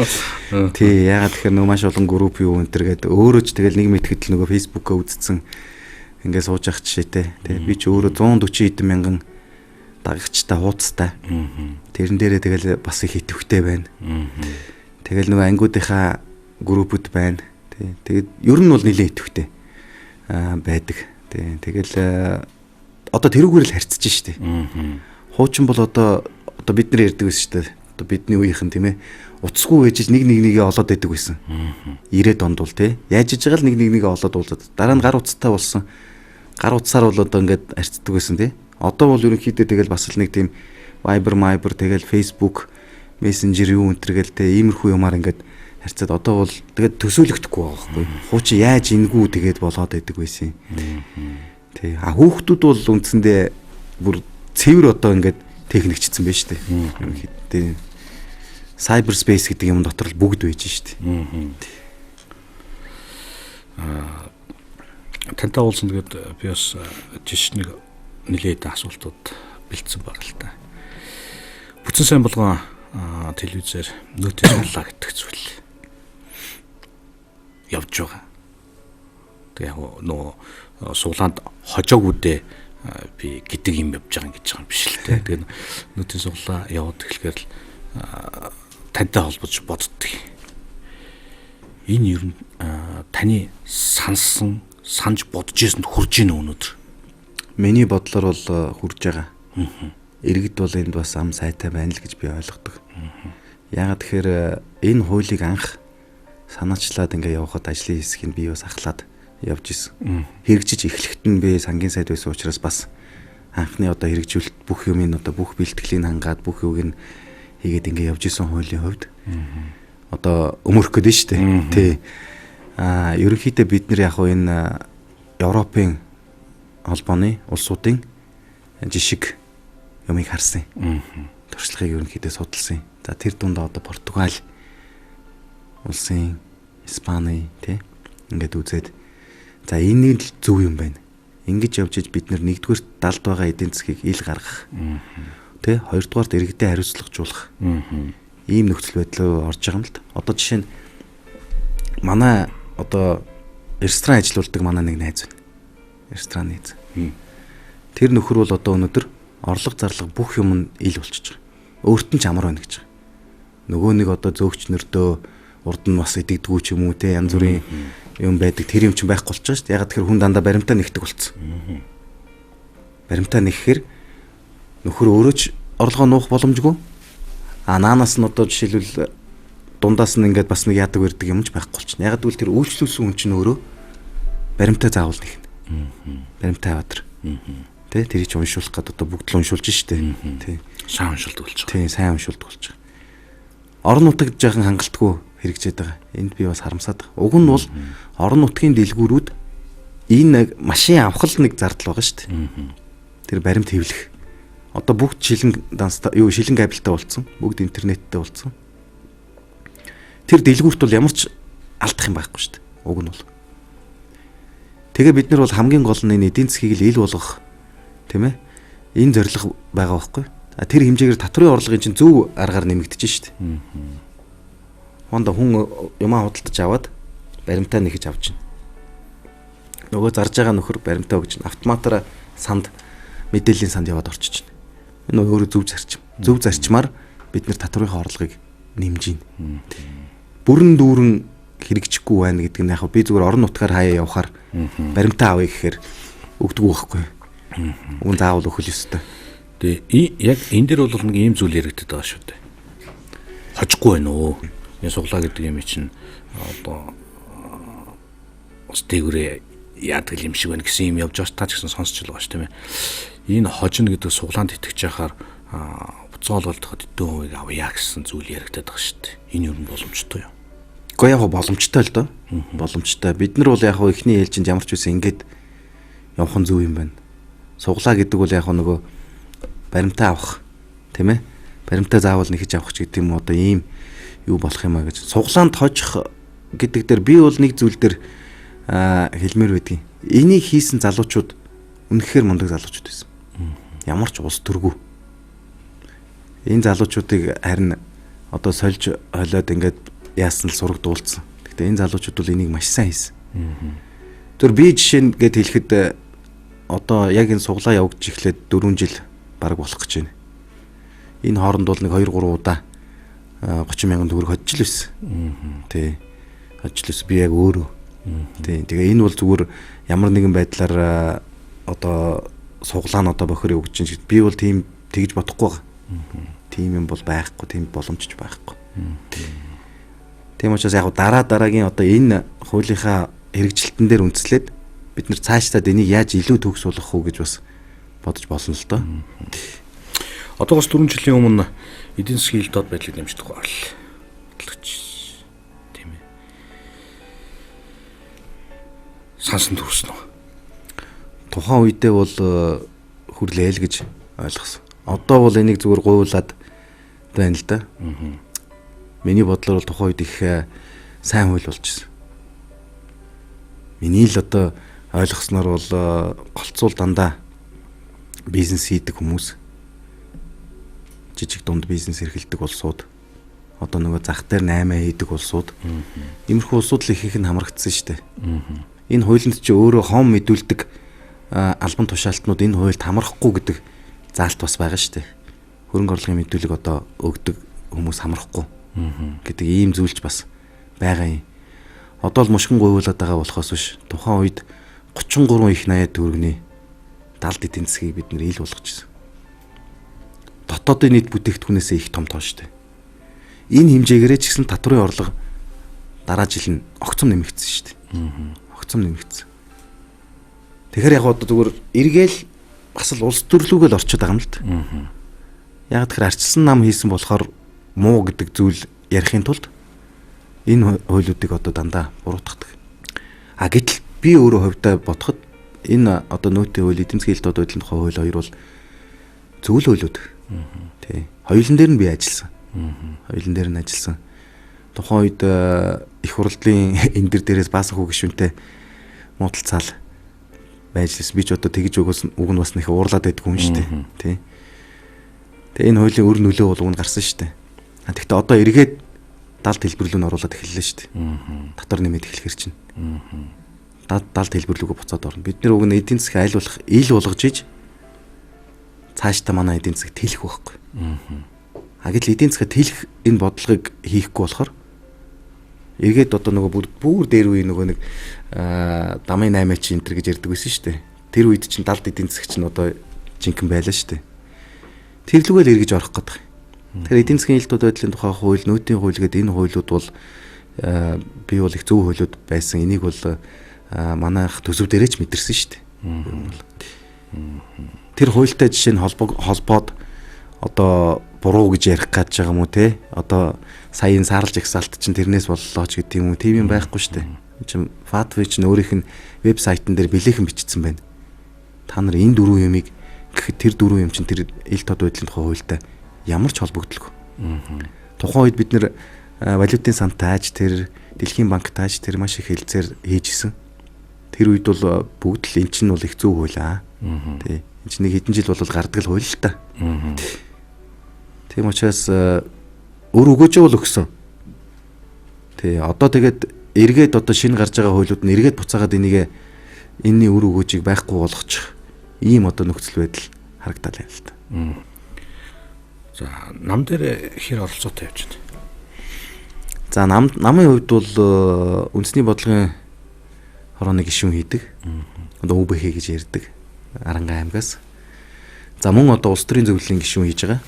Тий, ягаад тэгэхээр нөгөө маш олон групп юу энэ төр гэдэг өөрөө ч тэгэл нэг мэтгэд л нөгөө фэйсбүүкээ үзсэн ингээд сууж явах жишээтэй. Тий, би ч өөрөө 140 хэдэн мянган дагагчтай хуудастай. Тэрэн дээрээ тэгэл бас их идэвхтэй байна. Тэгэл нөгөө ангиудынхаа группүүд байна. Тий. Тэгээд ер нь бол нэлээд идэвхтэй байдаг. Тий. Тэгэл одоо тэрүүгээр л харьцаж штэ. Хуучин бол одоо бид нар ярьдаг байсан штэ. Одоо бидний үеийнхэн тийм ээ. Уцсгүй ээжиж нэгээ олоод байдаг байсан. 90-ад онд бол тий. Яаж иж байгаа л нэгээ олоод уулзаад. Дараа нь гар утастай болсон. Гар утсаар бол одоо ингээд харьцдаг байсан тий. Одоо бол ерөнхийдөө тэгэл бас л нэг тийм Viber тэгэл Facebook Messenger юу өнтэргээл те иймэрхүү юмар ингээд харьцаад одоо бол тэгээд төсөөлөгдөхгүй байгаа байхгүй. Хуучин яаж ингүү тэгээд болоод байдаг байсан юм. Тий. Хүүхдүүд бол үндсэндээ бүр цэвэр одоо ингээд техникчсэн байж тээ. Ерөнхийдөө cyber space гэдэг юм дотор л бүгд байж штэ. Тантай уулзсан тэгээд би бас жишээ нэлээд асуултууд бэлдсэн баг л та. Бүтэн сайн болгон телевизээр нөтөс суулаа гэдэг зүйл явж байгаа. Тэгээ нөгөө суулаанд хожоогүүдээ би гэдэг юм явж байгаа гэж байгаа юм биш л те. Тэгээ нөтөс суулаа яваад эхлэхээр л тантай холбож боддог. Энэ ер нь таны санж бодож ирсэнд хүрж ийн өнөөдөр. Миний бодлоор бол хүрж байгаа. Иргэд бол энд бас ам сайтай байна л гэж би ойлгодог. Яагаад тэгэхээр энэ хуулийг анх санаачлаад ингээ явахад ажлын хэсгийг би бас ахлаад явж исэн. Хэрэгжиж эхлэхэд нь би сангийн сайд байсан учраас бас анхны одоо хэрэгжүүлэлт бүх юмын одоо бүх бэлтгэлийг хангаад бүх юуг нь хийгээд ингээ явж исэн хуулийн хувьд одоо өмөрөх гэдэг нь шүү дээ. Тий. Ерөнхийдөө бид нар яг энэ Европын холбооны улсуудын жишг юмыг харсан. Туршлагыг ерөнхийдөө судалсан. За тэр дунд одоо Португал улсын Испани тий ингээд үзээд за энэ л зөв юм байна. Ингэж явж иж бид нар нэгдүгээр далд байгаа эдийн засгийг ил гаргах. Тий хоёрдугаарт иргэдэд хариуцлагажуулах. Ийм нөхцөл байдал орж байгаа юм л да. Одоо жишээ нь манай одоо ресторан ажиллаулдаг манай нэг найз байна. Ресторан найз. Тэр нөхөр бол одоо өнөөдөр орлого зарлага бүх юм нь ил болчихж байгаа. Өөрт нь ч амар байна гэж байгаа. Нөгөө нэг одоо зөөгч нөрдөө урд нь бас идэгдгүү ч юм уу те янз бүрийн юм байдаг. Тэр юм чинь байхгүй болчихж байгаа шүү дээ. Ягаад тэгэхээр хүн дандаа баримтаа нэгдэг болцсон. Баримтаа нэхэхээр нөхөр өөрөө ч орлогоо нуух боломжгүй. Наанаас нь одоо жишээлбэл дундаас нь ингээд бас нэг яадаг өрдөг юм ч байхгүй болчихно. Ягаад гэвэл тэр үйлчлүүлсэн хүн чинь өөрөө баримтаа заавал нэхнэ. Баримтаа аваад. Тэ тэр чи уншуулах гэдэг одоо бүгд л уншуулж штэ. Тий. Сайн уншилт болж байгаа. Тий, сайн уншуулт болж байгаа. Орон нутагт жоохон хангалтгүй хэрэгжээд байгаа. Энд би бас харамсаад байгаа. Уг нь бол орон нутгийн дэлгүүрүүд энэ машин авах л нэг зардал байгаа штэ. Тэр баримт хэвлэх. Одоо бүгд шилэн данстай шилэн кабелтай болсон. Бүгд интернеттэй болсон. Тэр дэлгүүрт бол ямар ч алдах юм байхгүй штэ. Уг нь бол. Тэгээ бид нар бол хамгийн гол нь энэ эдийн засгийг л ил болгох тийм ээ. Энэ зорилго байгаа байхгүй. Тэр хэмжээгээр татврын орлогын чинь зөв аргаар нэмэгдэж штэ. Хондо хүн юмаа худалдаж аваад баримтаа нэхэж авч чинь. Нөгөө зарж байгаа нөхөр баримтаа өгч чинь автоматар санд мэдээллийн санд яваад орчиж чинь. Энэ өөрөө зөв зарчим. Зөв зарчмаар бид нэр татврын орлогыг нэмж гин. Бүрэн дүүрэн хэрэгжихгүй байна гэдэг нь яг би зүгээр орон нутгаар хаяа явахаар баримтаа авъя гэхээр өгдөг байхгүй. Уг нь заавал өхөл ёстой. Тэгээ яг энэ дэр бол нэг ийм зүйл яригддаг байгаа шүү дээ. Хожихгүй байна уу? Энэ суглаа гэдэг юм чинь одоо ус дээгүүрээ яадаг юм шиг байна гэсэн юм явж байгаа та ч гэсэн сонсч л байгаа шүү тийм ээ. Энэ хожино гэдэг суглаанд итгэж яхаар буцаал болдоход өдөө хувийг авъя гэсэн зүйл яригддаг байгаа шүү дээ. Энэ юу боломжтой юу? Гэхдээ яг боломжтой л доо. Боломжтой. Бид нар бол яг ихний ээлжинд ямар ч үсэн ингэж явах нь зөв юм байна. Суглаа гэдэг бол яг нөгөө баримтаа авах тийм ээ. Баримтаа заавал нэхэж авах ч гэдэг юм одоо ийм юу болох юм а гэж. Суглаанд хожих гэдэг дээр би бол нэг зүйл дээр хэлмээр байдгийн. Энийг хийсэн залуучууд үнэхээр мундаг залуучууд байсан. Ямар ч ус төргүү. Энэ залуучуудыг харин одоо сольж холиод ингээд яасан л сургадуулсан. Гэхдээ энэ залуучууд бол энийг маш сайн хийсэн. Тэр би жишээ гээд хэлэхэд одоо яг энэ суглаа явагдаж эхлээд 4 жил бараг болох гэж байна. Энэ хооронд бол нэг 2-3 удаа 30,000 төгрөг хоцж л байсан. Тий. Хоцж л байсан би яг өөрөө. Тий. Тэгээ энэ бол зүгээр ямар нэгэн байдлаар одоо суглаа нь одоо бохироо өгч чинь би бол тийм тэгж бодохгүй байгаа. Тийм юм бол байхгүй, тийм боломжч байхгүй. Тийм учраас яг дараагийн одоо энэ хуулийнхаа хэрэгжилтэн дээр үндэслээд бид нар цаашдаа энийг яаж илүү төгс болгох уу гэж бас бодож болно л доо. Одоогоос 4 жилийн өмнө эдийн засгийн хил доод байдлыг нэмждэг байгаа л. Тийм ээ. Сансан төрсөн үү? Тухайн үедээ бол хүрлээл гэж ойлгосон. Одоо бол энийг зүгээр гуйлаад байна л да. Миний бодлоор бол тухайн үед их сайн хууль болчихсон. Миний л одоо ойлгосноор бол голцуул дандаа бизнес хийдэг хүмүүс жижиг дунд бизнес эрхэлдэг улсууд одоо нөгөө зах дээр 8 хийдэг улсууд иймэрхүү улсууд л ихэнх нь хамрагдсан шүү дээ. Энэ хуулинд чи өөрөө хом мэдүүлдэг албан тушаалтнууд энэ хуульд хамрахгүй гэдэг заалт бас байгаа шүү дээ. Хөрөнгө орлогын мэдүүлэг одоо өгдөг хүмүүс хамрахгүй гэдэг ийм зүйлч бас байгаа юм. Одоо л мушгин гуйлаад байгаа болохоос биш тухайн үед 33 их 80 төгрөгийн далд эдийн засгийг бид нэр ил болгочихсон. Дотоодын нийт бүтээгдэхүүнээсээ их том тоо шүү дээ. Энэ хэмжээгээрээ ч гэсэн татврын орлого дараа жил нь огцом нэмэгдсэн шүү дээ. Огцом нэмэгдсэн. Тэгэхээр яг одоо зүгээр эргээл бас л улс төрлүүгээл орчод байгаа юм л да. Яг тэгэхээр арчилсан нам хийсэн болохоор муу гэдэг зүйл ярихын тулд энэ хуулиудыг одоо дандаа буруутгадаг. Гэтэл би өөрөө хувьдаа бодоход энэ одоо нөөтийн хууль эдийн засгийн хил доод байдлын тухай хууль хоёр бол зөв л хуулиуд. Тий. Хоёулын дээр нь би ажилласан. Хоёулын дээр нь ажилласан. Тухайн үед их хурлын энэ дээрээс баасан хүү гишүүнтэй муудалцаал байж лээс би ч одоо тэгж уг нь бас нэх уурлаад байдгүй юм шүү дээ. Тий. Тэгээ энэ хуулийн өр нөлөө бол уг нь гарсан шүү дээ. Тэгэхдээ одоо эргээд далд хэлбэрлүү нь оруулаад эхэллээ шүү дээ. Татвар нэмээд эхлэхэр чинь. Далд хэлбэрлүүгөө буцаад орно. Бид нэр уг нь эдийн засгийг айлуулах, ил болгож иж цаашдаа манай эдийн засаг тэлэх байхгүй. Гэтэл эдийн засаг тэлэх энэ бодлогыг хийхгүй болохоор эргээд одоо нөгөө бүр дээр үе нөгөө нэг дамын 8 чи энэ төр гэж ярьдаг байсан шүү дээ. Тэр үед чинь далд эдийн засаг чинь одоо жинхэнэ байлаа шүү дээ. Тэр лүгээл эргэж орох гэдэг. Тэгэхээр эдийн засгийн хил доод байдлын тухай хууль, нөөтийн хууль гэдэг энэ хуулиуд бол би бол их зөв хуулиуд байсан. Энийг бол манайх төсөв дээрээ ч мэдэрсэн шүү дээ. тэр хуультай жишээ нь холбоод одоо буруу гэж ярих гэж байгаа юм уу те? Одоо саяын саарлж ихсалт чинь тэрнээс боллоо ч гэдэг юм уу? Тийм юм байхгүй шүү дээ. Чин Фатви чинь өөрийнх нь вебсайтн дээр билээхэн бичсэн байна. Та нар энэ дөрвөн юмыг гэхэд тэр дөрвөн юм чинь тэр ил тод байдлын тухай хуультай ямар ч холбогдлого. Тухайн үед бид нэр валютын сантааж тэр Дэлхийн банктааж тэр маш их хэлцээр хийжсэн. Тэр үед бол бүгд л эн чинь бол их зөв хуйлаа. Тий. Энд чинь нэг хэдэн жил бол гардаг л хууль л та. Тийм учраас өр өгөөж бол өгсөн. Тий. Одоо тэгээд эргээд одоо шинэ гарч байгаа хуулиуд нь эргээд буцаагаад энэний өр өгөөжийг байхгүй болгочих ийм одоо нөхцөл байдал харагдал байна л та. За нам дээр хэр оролцоотой явж байна. За намын хувьд бол үндэсний бодлогын хорооны гишүүн хийдэг. Одоо УБХ гэж ярьдаг. Арангаа аймгаас. За мөн одоо улс төрийн зөвлөлийн гишүүн хийж байгаа.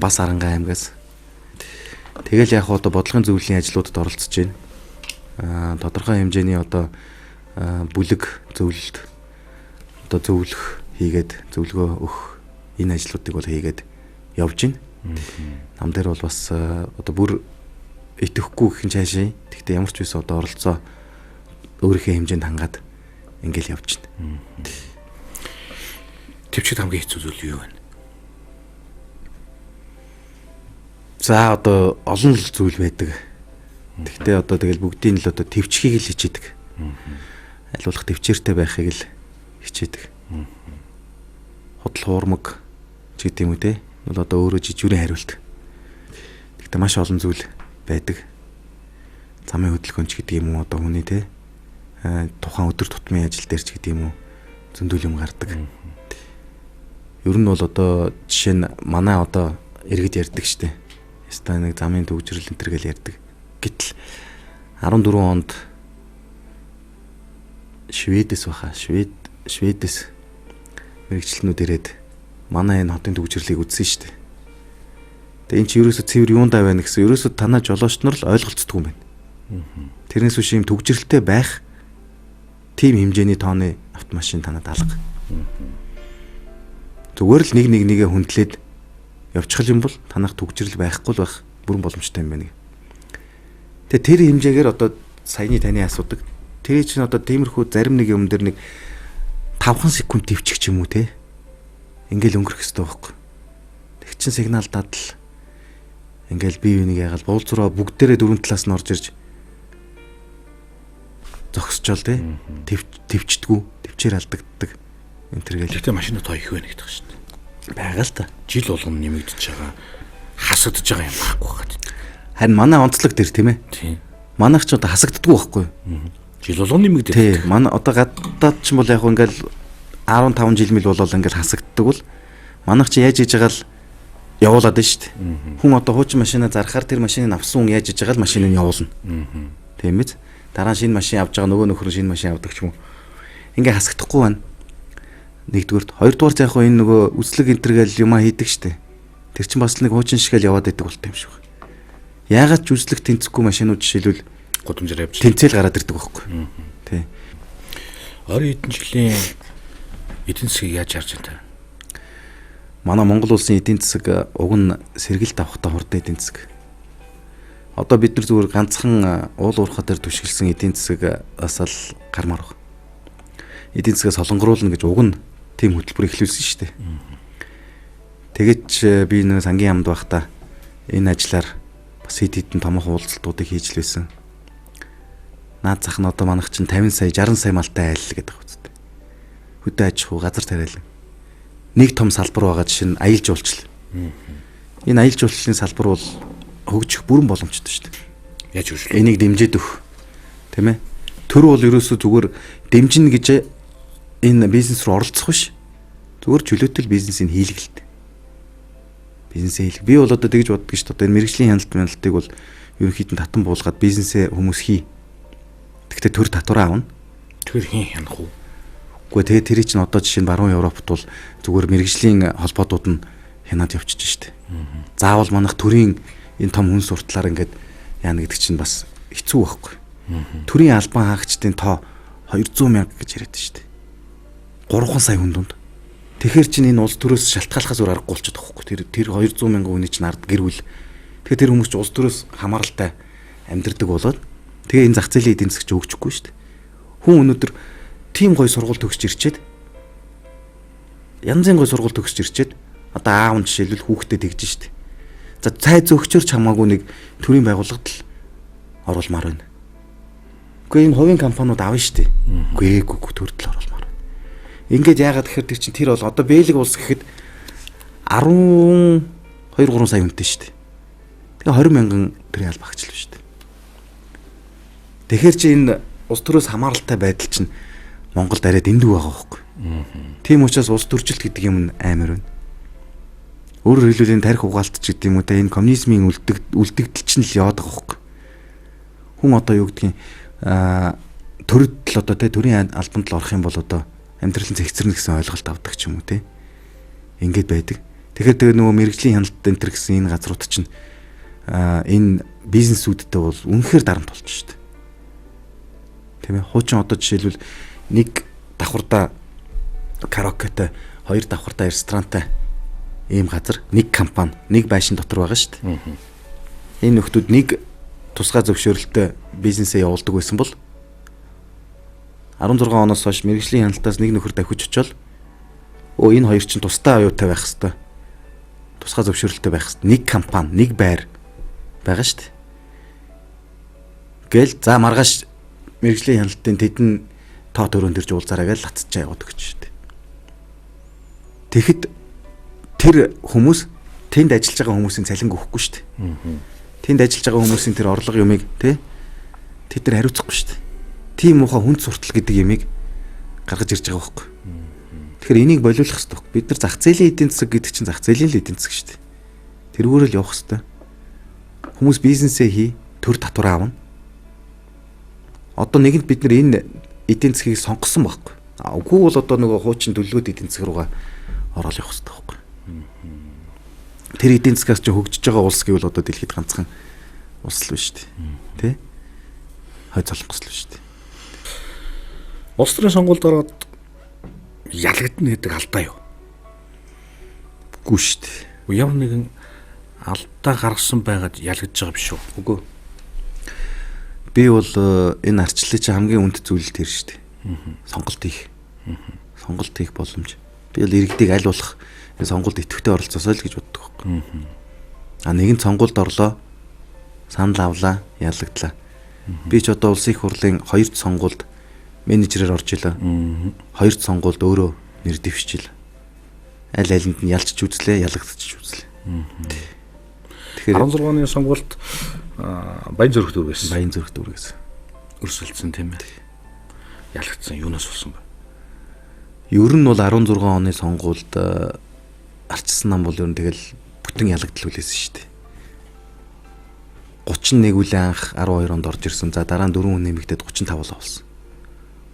Бас Арангаа аймгаас. Тэгэл яг одоо бодлогын зөвлөлийн ажлуудад оролцож байна. Тодорхой хэмжээний одоо бүлэг зөвлөлт одоо зөвлөх хийгээд зөвлөгөө өгөх энэ ажлуудыг бол хийгээд явж байна. Нам дээр бол бас одоо бүр итгэхгүй гэх юм цаашаа. Тэгтээ ямар ч байсан одоо оролцоо өөрийнхөө хэмжээнд хангаад ингээл явж байна. Төвчд хамгийн хэцүү зүйл юу вэ? За одоо олон л зүйл байдаг. Тэгтээ одоо тэгэл бүгдийн л одоо төвчхийг л хичээдэг. Аль болох төвчээртэй байхыг л хичээдэг. Худал хуурмаг ч гэдэг юм уу те. Бол одоо өөрөө жижигүрэн хариулт. Тэгтээ маш олон зүйл байдаг. Замын хөдөлгөөнч гэдэг юм уу одоо хүний те тухайн өдөр тутмын ажил дээр ч гэдэг юм уу зөндөл юм гардаг. Ер нь бол одоо жишээ нь манай одоо иргэд ярьдаг штэ. Яста нэг замын төвжрэл энэ төр гэл ярьдаг. Гэтэл 14 онд Шведээс мэрэгчлэнүүд ирээд манай энэ хотын төвжрлийг үзсэн штэ. Тэгээ эн чи ерөөсө цэвэр юундаа байна гэсэн ерөөсө танаа жолоочнор л ойлголцдог юм байна. Тэрнээс биш юм төгжрэлтэй байх тийм хэмжээний тооны автомашин танад алга. Зүгээр л нэгээ хүндлээд явчих юм бол танах төгжрэл байхгүй л байх бүрэн боломжтой юм байна. Тэгээ тэр хэмжээгээр одоо саяны таны асуудаг тэр чинь одоо тиймэрхүү зарим нэг юм дээр нэг 5 секунд төвчих ч юм уу те. Ингээл өнгөрөх хэрэгтэй байхгүй. Тэг чин сигнал дадал ингээл бие биенийг ягаал буулзроо бүгдээрээ дөрвөн талаас нь орж ирж зогсчоол те. Төвчдгүү, төвчээр алдагддаг. Энэ төргээл. Тэгтээ машинууд их байна гэдэг шүү дээ. Байгаа л та. Жил болгоно нэмэгдэж байгаа. Хасагдж байгаа юм байхгүй хаад. Харин манай онцлог дээр тийм ээ. Тийм. Манайх ч одоо хасагддаггүй байхгүй. Жил болгоно нэмэгдэж. Тийм. Манай одоо гадаад ч юм бол яг ингээл 15 жил мэл болол ингээл хасагддаг бол манайх чи яаж хийж байгаа л явуулаад байна шүү дээ. Хүн одоо хуучин машина зархаар тэр машиныг авсан хүн яаж хийж байгаа л машиныг явуулна. Тийм биз? Дараа нь шинэ машин авч байгаа нөгөө нөхөр шинэ машин авдаг ч юм уу. Ингээ хасагдахгүй байна. Нэгдүгээрт, хоёрдугаар яг энэ нөгөө үслэг энтергээл юма хийдэг шүү дээ. Тэр чинь бас нэг хуучин шигэл яваад байдаг болтой юм шиг байна. Яагаад ч үслэг тэнцэхгүй машинууд жишээлбэл гудамжаар явж тэнцэл гараад ирдэг байхгүй. Тий. Орон эдийн жилийн эдийн засгийг яаж харж байна? Манай Монгол улсын эдийн засаг уг нь сэргэлт авахтаа хурдан эдийн засаг. Одоо бид нар зүгээр ганцхан уул уурхай дээр түшгэлсэн эдийн засаг асал гармаар баг. Эдийн засгаа солонгоруулна гэж уг нь тийм хөтөлбөр эхлүүлсэн шүү дээ. Тэгэд би нэг сангийн яамд байхдаа энэ ажлаар бас хэд хэдэн томоохон уулзалтуудыг хийж лээсэн. Наад зах нь одоо манайх чинь 50 сая 60 сая малтай айл гэдэг үстэй. Хөдөө аж ахуй газар тариалан. Нэг том салбар байгаа жишээ нь аялал жуулчлал. Энэ аялал жуулчлалын салбар бол хөгжих бүрэн боломжтой шүү дээ. Яаж хөгжлөө? Энийг дэмжиж өгөх. Тэ мэ? Төр бол ерөөсөө зүгээр дэмжинэ гэж энэ бизнес руу оролцох биш. Зүгээр чөлөөтэй бизнесийг хийлгэлт. Бизнесээ хийлгэх. Би бол одоо тэгж боддог шүү дээ. Одоо энэ мэрэгжлийн хяналтыг бол ерөнхийдөө татан буулгаад бизнесээ хүмүүс хий. Тэгтээ төр татвараа авна. Тэр хин хянах уу? Гэхдээ тэгээ тэр чинь одоо жишээ нь баруун Европт бол зүгээр мэрэгжлийн холбоотууд нь хянаад явчихж штэ. Заавал манайх төрийн энэ том хүн суртлаар ингээд яана гэдэг чинь бас хэцүү байхгүй. Төрийн албан хаагчдын тоо 200 мянга гэж яриад штэ. 3 сая хүн дунд. Тэгэхээр чинь энэ улс төрөөс шалтгааллахаас өөр аргагүй болчиход байгаа хөөхгүй. Тэр 200 мянган хүний чинь ард гэр бүл. Тэгэхээр тэр хүмүүс чинь улс төрөөс хамааралтай амьдардаг болоод тэгээ энэ зах зээлийн эдийн засаг ч өгчихгүй шүү дээ. Хүн өнөөдөр тийм гоё сургууль төгсч ирчээд янзын гоё сургууль төгсч ирчээд одоо аав нь жишээлбэл хүүхдэд тэгж шүү дээ. За цай зөөгчөрч хамаагүй нэг төрийн байгууллагад л оруулмаар байна. Үгүй энэ хувийн компаниуд авна шүү дээ. Үгүй төрдөл оруулмаар байна. Ингээд яагаад гэхээр тэр чинь тэр бол одоо Бэлэг улс гэхэд 12-3 сая хүнтэй шүү дээ. Тэгээ 20 мянган төрийн алба агчлав шүү дээ. Тэгэхээр чи энэ улс төрөөс хамааралтай байдал чинь Монголд арай дэндүү байгаа байхгүй. Тийм учраас улс төржилт гэдэг юм амар байна. Өөрөөр хэлбэл энэ тарих угаалт ч гэдэг юм уу та энэ коммунизмын үлдэгдэл чинь л яваад байгаа байхгүй. Хүн одоо юу гэдгийг төрөлд л одоо тэ төрийн албанд л орох юм бол одоо амьдралын зэгцэрнэ гэсэн ойлголт авдаг ч юм уу те. Ингээд байдаг. Тэгэхээр тэгээ нөгөө мэрэгжлийн хяналт энэ төр гэсэн энэ газрууд чинь энэ бизнесүүдтэй бол үнэхээр дарамт болж шүү дээ. Тийм ээ. Хуучин одоо жишээлбэл нэг давхардаа караокетай, хоёр давхардаа ресторантай ийм газар, нэг компани, нэг байшин дотор байгаа шүү дээ. Энэ нөхдүүд нэг тусгай зөвшөөрөлтөй бизнесээ явуулдаг байсан бол 16 оноос хойш мэрэгжлийн хяналтаас нэг нөхөр давхиж очивол энэ хоёр чинь тустай аюутай байх хэвээр. Тусгай зөвшөөрөлтөй байх хэвээр. Нэг компани, нэг байр байгаа шүү дээ. Гэл за маргааш мэрэгжлийн хяналтын тэдэн тоо төрөнд ирж уулзаарай гэж латцчаа яваад өгч шүү дээ. Тэгэхэд тэр хүмүүс тэнд ажиллаж байгаа хүмүүсийн цалинг өгөхгүй шүү дээ. Тэнд ажиллаж байгаа хүмүүсийн тэр орлого юмыг тэ тэд нар хариуцахгүй шүү дээ. Тийм ухаа хүнд суртал гэдэг юмыг гаргаж ирж байгаа байхгүй. Тэгэхээр энийг болиулах хэрэгтэй. Бид нар зах зээлийн эдийн засаг гэдэг чинь зах зээлийн эдийн засаг шүү дээ. Тэрүүгээр л явах хэрэгтэй. Хүмүүс бизнесээ хий, төр татвар аавна. Одоо нэгэнт бид нар энэ эдийн засгийг сонгосон байхгүй. Үгүй бол одоо нөгөө хуучин төлөвлөгөөд эдийн засаг руугаа ороод явах хэрэгтэй байхгүй. Тэр эдийн засгаас ч хөгжиж байгаа улс гэвэл одоо дэлхийд ганцхан улс л биш үү? Тэ? Хой цолонгос л биш үү? Улс төрийн сонгуульд ороод ялагдана гэдэг алдаа юу? Үгүй шүү дээ. Ямар нэгэн алдаа гаргасан байгаад ялгаж байгаа биш үү? Үгүй. Би бол энэ арчлалын чинь хамгийн үнд зүйл тэр шүү дээ. Сонголт хийх. Сонголт хийх боломж. Би бол иргэдийг аль болох энэ сонгуульд идэвхтэй оролцоосоо л гэж боддог байхгүй. Нэгэн сонгуульд орлоо. Санал авлаа, яллагдлаа. Би ч одоо улсын их хурлын 2 сонгуульд менежерээр орж илаа. 2 сонгуульд өөрөө нэр дэвшчихлээ. Аль алинд нь ялчж үзлээ, ялагдчих үзлээ. Тэгэхээр 16 оны сонгуульд Баян зүрх дүүргээс. Баян зүрх дүүргээс өрсөлдсөн тийм ээ. Ялагдсан юунаас болсон бэ? Ер нь бол 16 оны сонгуульд арчсан нам бол ер нь тэгэл бүтэн ялагдал үлээсэн шүү дээ. 31 үлийн анх 12 онд орж ирсэн. За дараа нь 4 хүн нэмэгдээд 35 болоо болсон.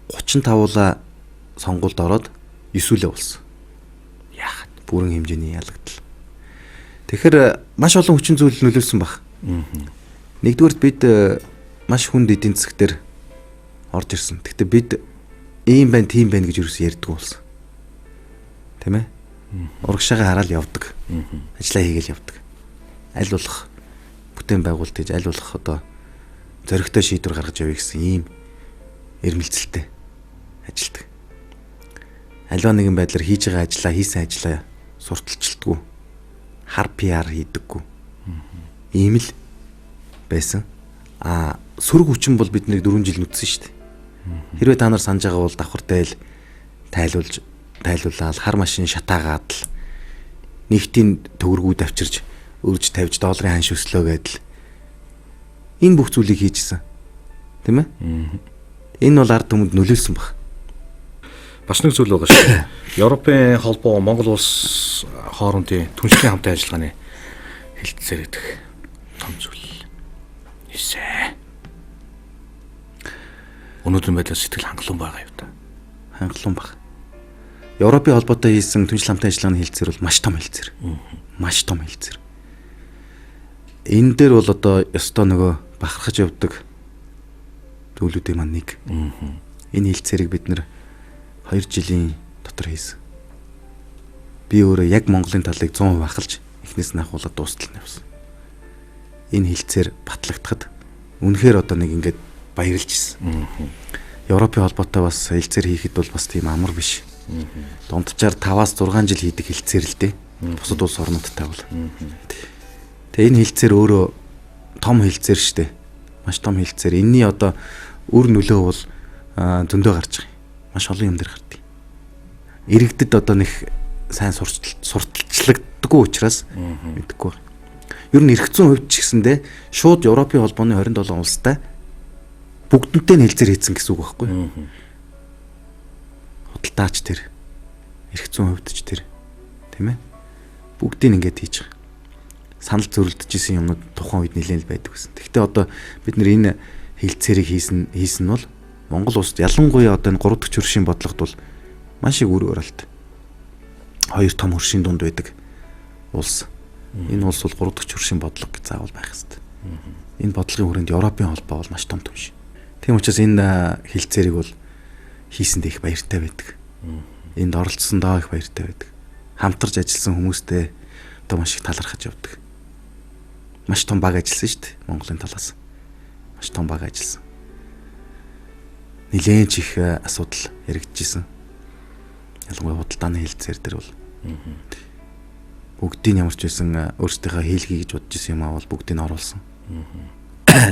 35-уулаа сонгуульд ороод 9 үлээ болсон. Яагаад? Бүрэн хэмжээний ялагдал. Тэгэхээр маш олон хүчин зүйл нөлөөлсөн баг. Нэгдүгээрт бид маш хүнд эдийн засаг дээр орж ирсэн. Гэхдээ бид ийм байна, тийм байна гэж юу ч ярьдгүй болсон. Тийм ээ? Урагшаага хараад явдаг. Ажлаа хийгээл явдаг. Аль болох бүтээн байгуулалт хийж, аль болох одоо зоригтой шийдвэр гаргаж явъя гэсэн ийм эрмэлзэлтэй ажилдаг. Аливаа нэгэн байдлаар хийж байгаа ажлаа, хийсэн ажлаа сурталчилдаггүй. Хар PR хийдэггүй. Ийм л байсан. Сөрөг хүчин бол биднийг 4 жил нүдсэн шүү дээ. Хэрвээ та нар санаж байгаа бол давхартай л тайлуулаад хар машин шатаагаад л нэгтийн төгрөгүүд авчирж өрж тавьж долларын ханш өслөө гэдэл энэ бүх зүйлийг хийжсэн. Тийм ээ? Энэ бол ард түмэнд нөлөөлсөн баг. Бас нэг зүйл байгаа шүү. Европын холбоо Монгол улс хоорондын түншлэлийн хамтын ажиллагааны хэлтсээр идэх том зүйл. Хийсэ. Өнөөдрийн байдлаар сэтгэл хангалуун байгаа юу та? Хангалуун баг. Европын холбоотой хийсэн түншлэл хамтын ажиллагааны хэлтсээр бол маш том хэлтсээр. Маш том хэлтсээр. Энэ дээр бол одоо ёстой нөгөө бахархаж явдаг зүйлүүдийн маань нэг. Энэ хэлтсэрийг бид нэр 2 жилийн дотор хийсэн. би өөрөө яг Монголын талыг 100% ахалж эхнээс нь ахуулаад дуустал нь явсан. Энэ хилцээр батлагдахад үнэхээр одоо нэг ингээд баярлж ирсэн. Европын холбоотой бас хилцээр хийхэд бол бас тийм амар биш. Дунджаар 5-аас 6 жил хийдэг хилцээр л дээ. Бусад улс орнуудтай бол. Тэгээ энэ хилцээр өөрөө том хилцээр штэ. Маш том хилцээр. Энийний одоо үр нөлөө бол зөндөө гарч байгаа юм. Маш олон юм дээр гардаг. Иргэдэд одоо нэг сайн сурталчлагддаггүй учраас мэдхгүй байна. Ер нь эрх зүйн хувьд ч гэсэндээ шууд Европын холбооны 27 улстай бүгднтэй нь хилцээр хийсэн гэсэн үг байхгүй юу? Худалдаач тэр, эрх зүйн хувьд ч тэр, тийм ээ? Бүгдийг ингээд хийж байгаа. Санал зөрөлдөж исэн юмнууд тухайн үед нэлээд л байдаг гэсэн. Гэхдээ одоо бид нэр энэ хилцээрийг хийсэн нь бол Монгол улсад ялангуяа одоо энэ 3 дахь хөршийн бодлогод бол маш их үр оролт. 2 том хөршийн дунд байдаг улс. Энэ улс бол 3 дахь хөршийн бодлого гэж заавал байх хэрэгтэй. Энэ бодлогын хүрээнд Европын холбоо бол маш том түвш. Тийм учраас энэ хилцээрийг бол хийсэндээ их баяртай байдаг. Энд оролцсондоо их баяртай байдаг. Хамтарч ажилласан хүмүүстэй одоо маш их талархаж явдаг. Маш том баг ажилласан шүү дээ Монголын талаас. Маш том баг ажилласан. Нилээн ч их асуудал яригдчихсэн. Ялангуяа худалдааны хилцээр дээр бол бүгдийг ямар ч байсан өөрсдийнхөө хийлгий гэж бодож исэн юм аа бол бүгдийг нь оруулсан.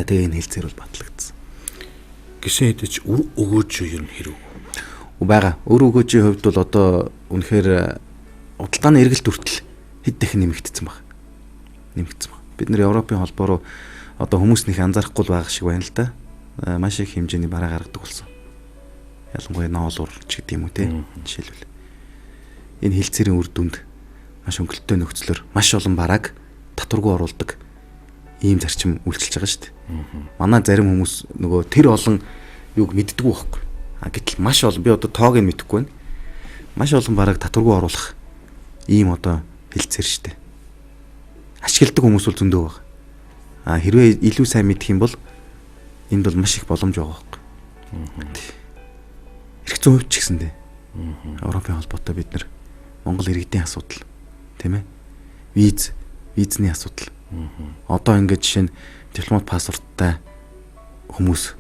Тэгээ энэ хилцээр бол батлагдсан. Гисэн хэдэж үр өгөөж ер нь хэрэг байгаа. Үр өгөөжийн хувьд бол одоо үнэхээр худалдааны эргэлт хүртэл хэд дахин нэмэгдсэн баг. Бид нэр Европын холбоо руу одоо хүмүүс нэг анзаарахгүй байгаа шиг байна л да. Маш их хэмжээний бараа гаргадаг болсон. Ялангуяа ноолуур ч гэдэг юм уу те. Жишээлбэл энэ хилцээрийн үр дүнд маш өнгөлттэй нөхцлөөр маш олон барааг татваргүй оруулдаг ийм зарчим үйлчилж байгаа шүү дээ. Манай зарим хүмүүс нөгөө тэр олон юуг мэддэггүй байхгүй. Гэтэл маш олон би одоо тоог нь мэдэхгүй байна. Маш олон барааг татваргүй оруулах ийм одоо хилцээр шүү дээ. Ашигладаг хүмүүс бол зөндөө байгаа. Хэрвээ илүү сайн мэдэх юм бол энд бол маш их боломж байгаа байхгүй. Эрх зүйн хувьд ч гэсэндээ Европын холбоотой бид нар Монгол иргэдийн асуудал тийм ээ визний асуудал одоо ингээд жишээ нь дипломат паспорттай хүмүүс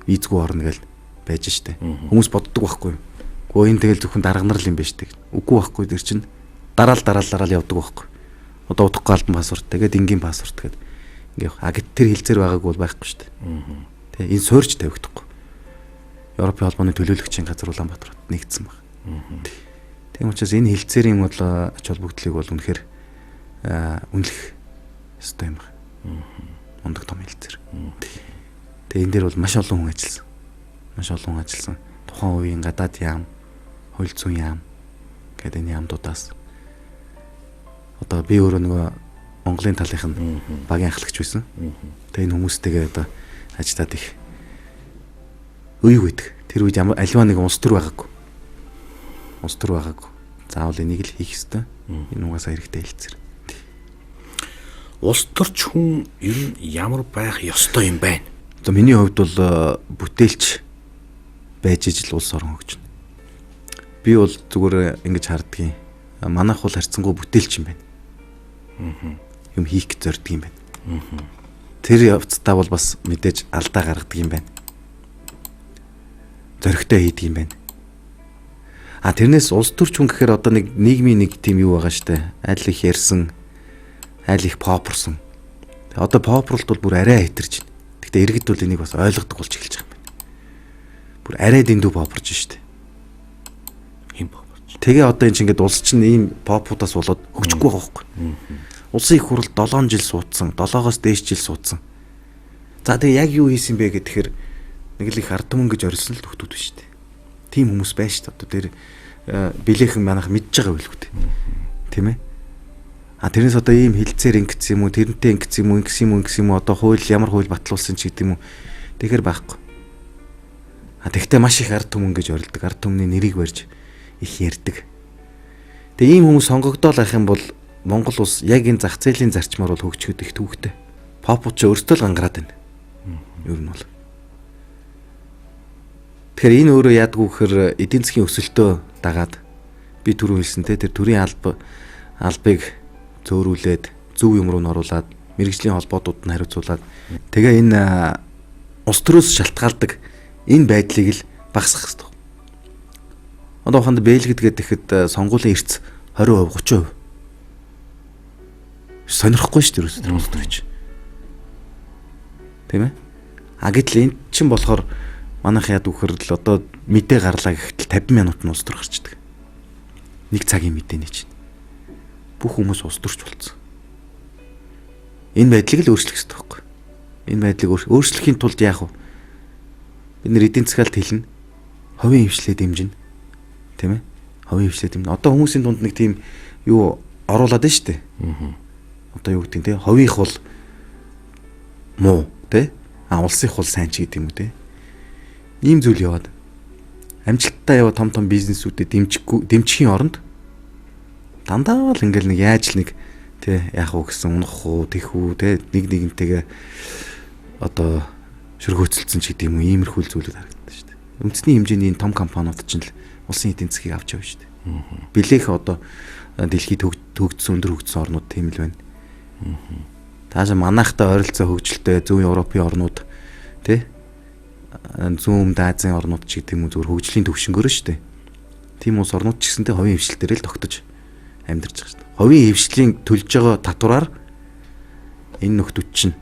визгүй орно гэж байж штэ хүмүүс боддог байхгүй юу гоо энэ тэгэл зөвхөн дарга нар л юм байна штэ үгүй байхгүй тэр чинь дараал явдаг байхгүй одоо удахгүй албан паспорт тэгээд энгийн паспорт гэдэг ингээ гэт тэр хилцээр байгааг бол байхгүй штэ тэгээ энэ суурьж тавигдахгүй Европын холбооны төлөөлөгчийн газар Улаанбаатарт нэгдсэн баг. Тийм учраас энэ хилцээрийн бол ач холбогдлыг бол үнэхээр үнэлэх ёстой юм байна. Ундаг том хилцээр. Тэгээ энэ дээр бол маш олон хүн ажилласан. Тухайн үеийн гадаад яам, хууль зүйн яам гэдэг энэ яамдуудаас одоо би өөрөө нөгөө Монголын талынх нь багийн ахлагч байсан. Тэгээ энэ хүмүүстэйгээ одоо ажиллаад их үеиг байдаг. Тэр үед аливаа нэг улс төр байгаагүй. Заавал энийг л хийх ёстой. Энэ угаасаа хэрэгтэй хэлцэр. Улс төрч хүн ер нь ямар байх ёстой юм бэ? За миний хувьд бол бүтээлч байж ижил улс орон хөгжинэ. Би бол зүгээр ингэж харддаг юм. Манайх бол харьцангуй бүтээлч юм байна. Юм хийх гэж зорддог юм байна. Тэр явцдаа бол бас мэдээж алдаа гаргадаг юм байна. Зоригтой хийдэг юм байна. Тэрнээс улс төрч хүн гэхээр одоо нэг нийгмийн нэг тийм юу байгаа штэ. Аль их ярьсан, аль их попорсон. Одоо попорлт бол бүр арай хэтэрч байна. Гэхдээ иргэд бол энийг бас ойлгодог болж эхэлж байгаа юм байна. Бүр арай дэндүү попорж штэ. Хин попорж. Тэгээ одоо энэ чинь ингээд улс чинь ийм попуудаас болоод хөгжихгүй байгаа байхгүй. Улсын их хурл 7 жил суудсан, 7-оос дээш жил суудсан. За тэгээ яг юу хийсэн бэ гэхээр нэг л их ард түмэн гэж орилсон л төгтүүд биш үү. Тийм хүмүүс байна шүү дээ. Одоо тэр билээхэн манайх мэдж байгаа байлгүй дээ. Тийм ээ. Тэрнээс одоо ийм хилцээр ингэсэн юм уу, тэрнтэй ингэсэн юм уу, одоо хууль ямар хууль батлуулсан ч гэдэг юм уу. Тэгэхээр байхгүй. Тэгвэл маш их ард түмэн гэж орилдог. Ард түмний нэрийг барьж их ярьдаг. Тэгээ ийм хүмүүс сонгогдоод авах юм бол Монгол улс яг энэ зах зээлийн зарчмаар бол хөгжөхөд их төвөгтэй. Попууд ч өөртөө л гангараад байна. Ер нь бол. Тэгэхээр энэ өөрөө яадгүй гэхээр эдийн засгийн өсөлтөө дагаад би түрүү хэлсэн те тэр төрийн албыг зөөрүүлээд зөв юм руу н оруулаад мэрэгжлийн холбоотууд нь хариуцуулаад тэгээ энэ улс төрөөс шалтгаалдаг энэ байдлыг л багасгах хэрэгтэй. Одоохонд Бельгид гэхэд сонгуулийн эрс 20%, 30%. Сонирхгүй шүү дээ тэр улс төрч. Тийм ээ? Гэтэл энэ чинь болохоор манайх яд үхэр л одоо мэдээ гарлаа гэхэд 50 минут нь улс төр гарчдаг. Нэг цагийн мэдээний чинь. Бүх хүмүүс улс төрч болцсон. Энэ байдлыг л өөрчлөх хэрэгтэй байхгүй. Энэ байдлыг өөрчлөхийн тулд яах вэ? Бид нэр эдийн засгаалт хэлнэ. Хувийн хвшлээ дэмжинэ. Тийм ээ? Хувийн хвшлээ дэмжинэ. Одоо хүмүүсийн дунд нэг тийм юу оруулаад байна шүү дээ. Одоо юу гэдэг нь те хувийнх бол муу те улсынх бол сайн ч гэдэг юм уу те. Ийм зүйл яваад амжилттай яваа том бизнесүүдэд дэмжихийн оронд дандаа л ингээл нэг яаж л нэг те яах вэ гэсэн унах уу тэх үү те нэгнтэйгээ одоо шөргөөцөлдсөн ч гэдэг юм уу иймэрхүү зүйлүүд харагддаг шүү дээ. Үндэсний хэмжээний том компаниуд ч л улсын эдийн засгийг авч явна шүү дээ. Билээх одоо дэлхийд өндөр хөгжсөн орнууд тийм л байна. Таашаа манайхтай ойролцоо хөгжилтэй зөв Европын орнууд тий зүүн Азийн орнууд ч гэдэг юм уу зөвхөн хөгжлийн төвшнгөөр шүү дээ. Тийм улс орнууд ч гэсэнтэй хувийн хвшил дээр л тогтож амьдарч байгаа шүү дээ. Хувийн хвшлийн төлж байгаа татвараар энэ нөхдүүд чинь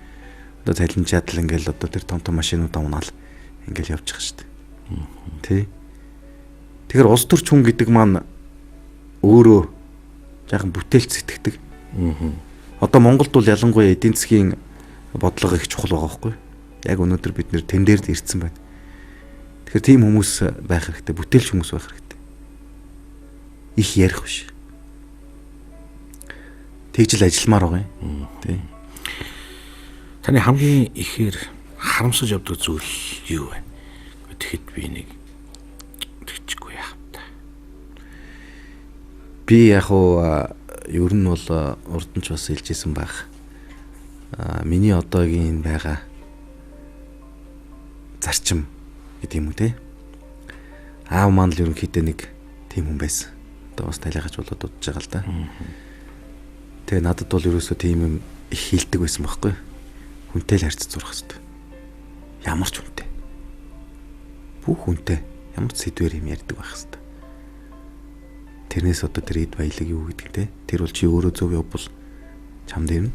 одоо цалинжаад л ингээл одоо тэр том машинуудаа унаал ингээл явж байгаа шүү дээ. Тий. Тэгэхээр улс төрч хүн гэдэг маань өөрөө жаахан бүтээлч сэтгэдэг. Одоо Монголд бол ялангуяа эдийн засгийн бодлого их чухал байгаа байхгүй. Яг өнөөдөр бид нэр тэн дээр ирсэн байна. Тэгэхээр тийм хүмүүс байх хэрэгтэй, бүтээлч хүмүүс байх хэрэгтэй. Их ярих биш. Тэгж л ажилламаар байгаа юм. Тий. Таны хамгийн ихээр харамсаж явдаг зүйл юу вэ? Тэгэхэд би нэг тэгчихгүй яах вэ? Би яг ер нь бол урд нь ч бас хэлжсэн байх. Миний одоогийн байгаа зарчим гэдэг юм уу те. Аав маань л ерөнхийдөө нэг тийм хүн байсан. Одоо бас талигаж болоод удаж байгаа л да. Тэгээ надад бол ерөөсөө тийм юм их хилдэг байсан байхгүй. Хүнтэй л харьцаж зурах хэрэгтэй. Ямар ч хүнтэй. Бүх хүнтэй ямар ч сэдвэр юм ярьдаг байх хэрэгтэй. Тэрнээс одоо тэр эд баялаг юу гэдэг те. Тэр бол чи өөрөө зөв явбал чамд ирнэ.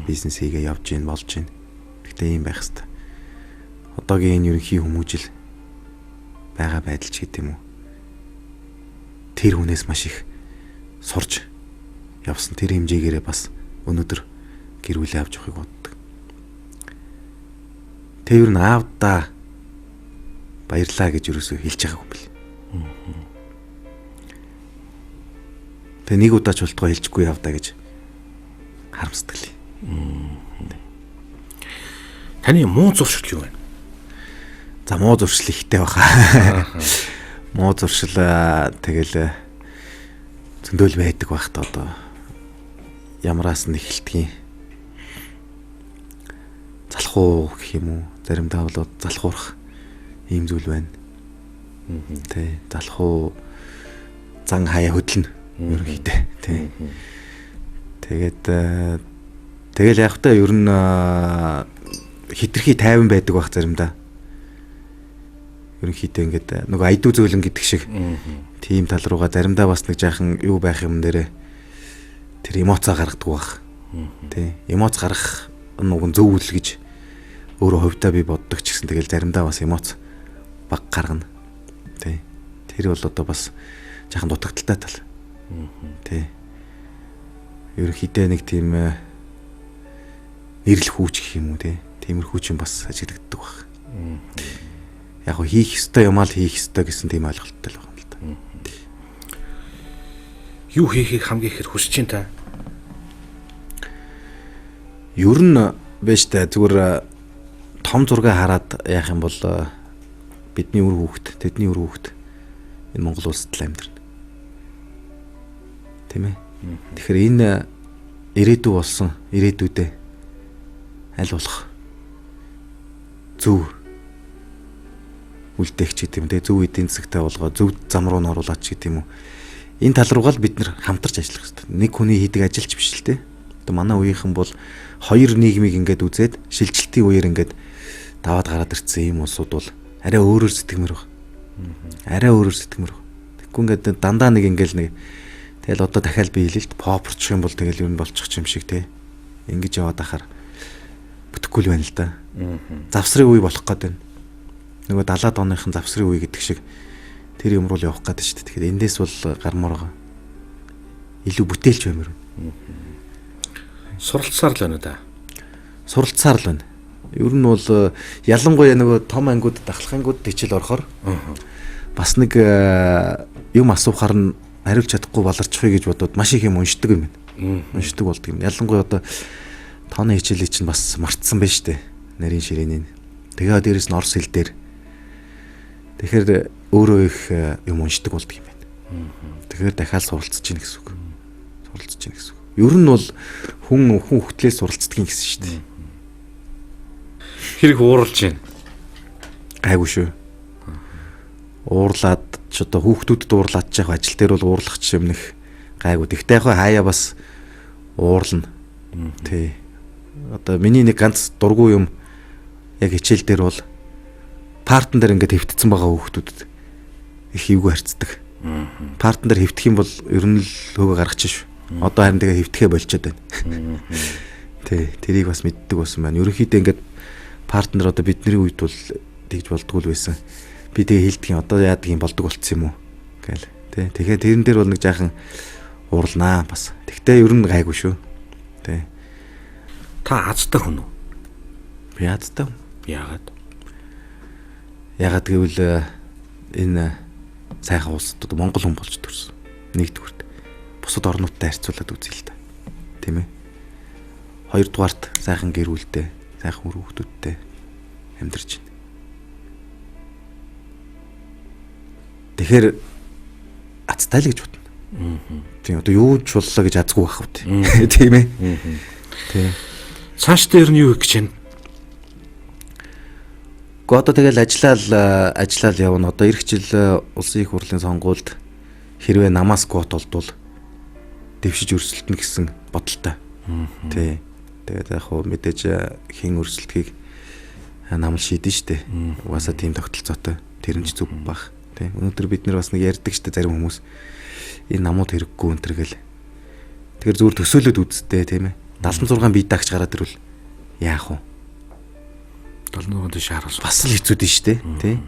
Бизнес хийгээ явж гин болж гин. Гэтэ ийм байх хэрэгтэй. Одоогийн энэ ерөнхий хүмүүжил байгаа байдал ч гэдэг юм уу. Тэр хүнээс маш их сурж явсан. Тэр хэмжээгээрээ бас өнөөдөр гэр бүлээ авч явахыг боддог. Тэр ер нь аавдаа баярлаа гэж юусоо хэлж байгаа юм бэл. Тэгээ нэг удаач болтгоо хэлчихгүй явдаа гэж харамсдаг ли. Таны муу зуршил юу вэ? За муу зуршил ихтэй баха. Муу зуршил тэгэл зөндөөл байдаг байх та одоо ямраас нь эхэлтгийн залхуу гэх юм уу заримдаа бол залхуурах ийм зүйл байна. Тэ залхуу зан хаяа хөдлөнө ерөнхийдөө тий. Тэгэл яг та ер нь хитрхи тайван байдаг байх заримдаа. Ерөнхийдөө ингээд нөгөө айдуу зөөлөн гэдэг шиг тийм тал руугаа заримдаа бас нэг жаахан юу байх юм дээрээ тэр эмоцоо гаргадаг байх. Тий. Эмоц гаргах нөгөө зөв үйл гэж өөрөө хувьдаа би боддог ч гэсэн тэгэл заримдаа бас эмоц баг гаргана. Тий. Тэр бол одоо бас жаахан дутагдaltaй тал. Тий. Ерөнхийдөө нэг тийм нэрэл хүүч гэх юм уу тий. Тиймэрхүү ч юм бас ажиглагддаг байх. Яг хийх ёстой юм аа л хийх ёстой гэсэн тийм ойлголттой л байна л да. Юу хийхийг хамгийн ихээр хүсэж чинь та? Ер нь байж та зүгээр том зураг хараад яах юм бол бидний үр хүүхэд, тэдний үр хүүхэд энэ Монгол улсад л амьдрна. Тийм ээ. Тэгэхээр энэ ирээдүй болсон ирээдүйдээ аль болох зөв үлдээх ч гэдэг юм те зөв эдийн засгтай болгоо зөв зам руу н оруулаач гэдэг юм уу. Энэ тал руугаа л бид нэр хамтарч ажиллах хэрэгтэй. Нэг хүний хийдэг ажилч биш л те. Одоо манай үеийнхэн бол хоёр нийгмийг ингээд үзээд шилжилтийн үеэр ингээд даваад гараад ирсэн ийм улсууд бол арай өөрөөр сэтгэмэр баг. Арай өөрөөр сэтгэмэр баг. Тэгэхгүй ингээд дандаа нэг ингээл нэг тэгэл одоо дахиад би хэлээ л попорчих юм бол тэгэл ер нь болчих юм шиг те. Ингэж яваад ахаар бүтэхгүй л байна л да. Завсрын үе болох гээд байна. Нөгөө 70-аад оныхын завсрын үе гэдэг шиг тэр юм руу явах гээд шүү дээ. Тэгэхээр эндээс бол гармаар байгаа. Илүү бүтээлч баймаар. Суралцсаар л байна да. Суралцсаар л байна. Ер нь бол ялангуяа нөгөө том ангиуд дахлах ангиуд хичээл орохоор бас нэг юм асуухаар нь хариулж чадахгүй баларчихъя гэж бодоод маш их юм уншдаг юм байна. Уншдаг болдго юм. Ялангуяа одоо тооны хичээлийг чинь бас мартсан байж тээ. Нарийн ширээний. Тэгээ дээрэс нь орос хэл дээр. Тэгэхээр өөрөө их юм уншдаг болдго юм байна. Тэгэхээр дахиад суралцж чинь гэсэн үг. Суралцж чинь гэсэн үг. Ер нь бол хүн хөвтлээс суралцдаг юм гэсэн шүү дээ. Хэрэг ууралж байна. Гайгүй шүү. Уурлаад ч одоо хүүхдүүдэд уурлаад ч яг ажил дээр бол уурлах ч юм нэх гайгүй. Тэгтээ яг хаяа бас уурлна. Тий. Одоо миний нэг ганц дургүй юм яг хичээл дээр бол партн дээр ингээд хэвтцэн байгаа хүүхдүүдэд их эвгүй харцдаг. Партн дээр хэвтэх юм бол ер нь л хөөгө гаргачих шүү. Одоо харин тэгээ хэвтгэхэ болчиход байна. Тий, тэрийг бас мэддэг болсон байна. Ерөнхийдөө ингээд партнер одоо бидний үед бол тэгж болдгоо л байсан. Би тэгээ хэлдэг юм одоо яадаг юм болдог болцсон юм уу гээл. Тий. Тэгэхээр тэрэн дээр бол нэг жаахан уурлнаа бас. Тэгтээ ер нь гайгүй шүү. Тий. Та азтай хүн үү? Би азтай. Яагаад? Яагаад гэвэл энэ сайхан улсад одоо Монгол хүн болж төрсөн. Нэгдүгürt. Бусад орнуудтай харьцуулаад үзье л да. Тийм ээ. Хоёрдугаарт сайхан гэр бүлтэй, сайхан хүүхдүүдтэй амьдарч байна. Тэгэхээр азтай л гэж бодно. Тийм одоо юу ч боллоо гэж азгүй байх үү. Тийм ээ. Тийм. Цаашдаа ер нь юу хийх гэж байна? Гэхдээ одоо тэгэл ажиллаад явна. Одоо эх жил улсын их хурлын сонгуульд хэрвээ намаас квот олдвол дэвшиж өрсөлдөнө гэсэн бодолтой. Тий. Тэгээд яг хөө мэдээж хэн өрсөлдөхийг намл шийдэн штэ. Угаасаа тийм тогтолцоотой. Тэр нь ч зүг бах. Тий. Өнөөдөр бид нэр бас нэг ярьдаг штэ зарим хүмүүс энэ намууд хэрэггүй өнтер гэл. Тэгэхээр зүгээр төсөөлөд үзтээ тийм ээ. 76 бие дагч гараад ирвэл яах вэ? 76 дэш хараас бас л хэцүү дээ штэ. Тий.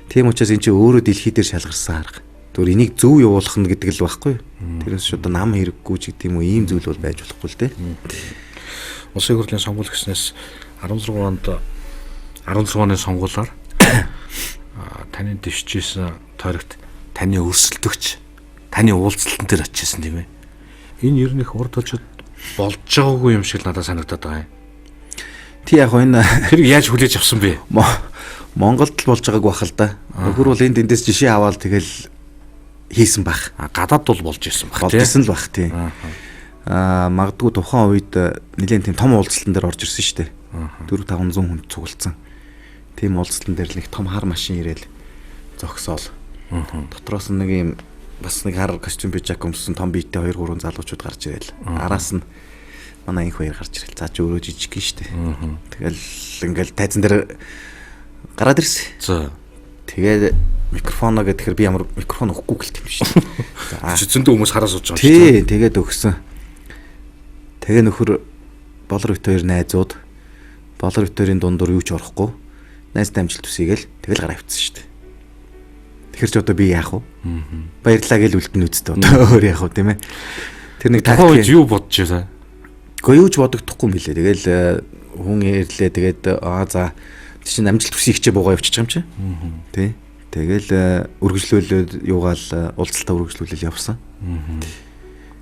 Тийм учраас эн чинь өөрөө дэлхий дээр шалгарсан арга. Зүгээр энийг зөв явуулах нь гэдэг л байхгүй. Тэрээс одоо нам хэрэггүй ч гэдэг юм уу ийм зүйл бол байж болохгүй л дээ. Улсын хурлын сонгуул гэснээс 16 онд 16 оны сонгуулиар таны дэвшижсэн тойрогт таны өрсөлдөгч таны уулзалтан дээр очижсэн тийм ээ. Энэ ер нь их урд толчод болж байгаагүй юм шиг надад санагдаад байгаа юм. Тий яг энэ хэрэг яаж хүлээж авсан бэ? Монголд л болж байгааг бах л да. Нөхөр бол энд эндээс жишээ аваад тэгэл хийсэн бах. Гадаад бол болж исэн бах. Болж исэн л бах тий. Магадгүй тухайн үед нэлээд тийм том уулзалтан дээр орж ирсэн шүү дээ. 400-500 хүн цуглдсан. Тийм уулзалтан дээр л нэг том хар машин ирээл зогсоол. Дотроос нэг юм бас нэг хар костюм пижак өмссөн том биетэй 2-3 залуучууд гарч ирээл. Араас нь манай инх хоёр гарч ирээл. За ч өөрөө жижиг гин шүү дээ. Тэгэл ингээл тайзан дээр гараад ирсэн. За. Тэгээд микрофоноо гэхээр би ямар микрофон өгөхгүй гэлт юм шүү. За. Зөндөө хүмүүс хараа сууж байгаа юм шүү. Тий, тэгээд өгсөн. Тэгээ нөхөр болор бит хоёр найзууд болор бит хоёрын дундуур юу ч орохгүй. Найз дамжилт үсийгээл тэгэл гараа авчихсан шүү дээ. Тэгэхэр ч одоо би яах вэ? Баярлаа гэж үлдэн үсттэй одоо өөр яах вэ тийм ээ. Тэр нэг тахад юу бодож байгаа. Гэхдээ юу ч бодогдохгүй юм билээ. Тэгэл хүн ирлээ тэгээд за чинь амжилт хүсье хичээ буугаа явчих юм чи. Тий. Тэгэл үргэлжлүүлээд юугаал уулзалтаа үргэлжлүүлэл явсан.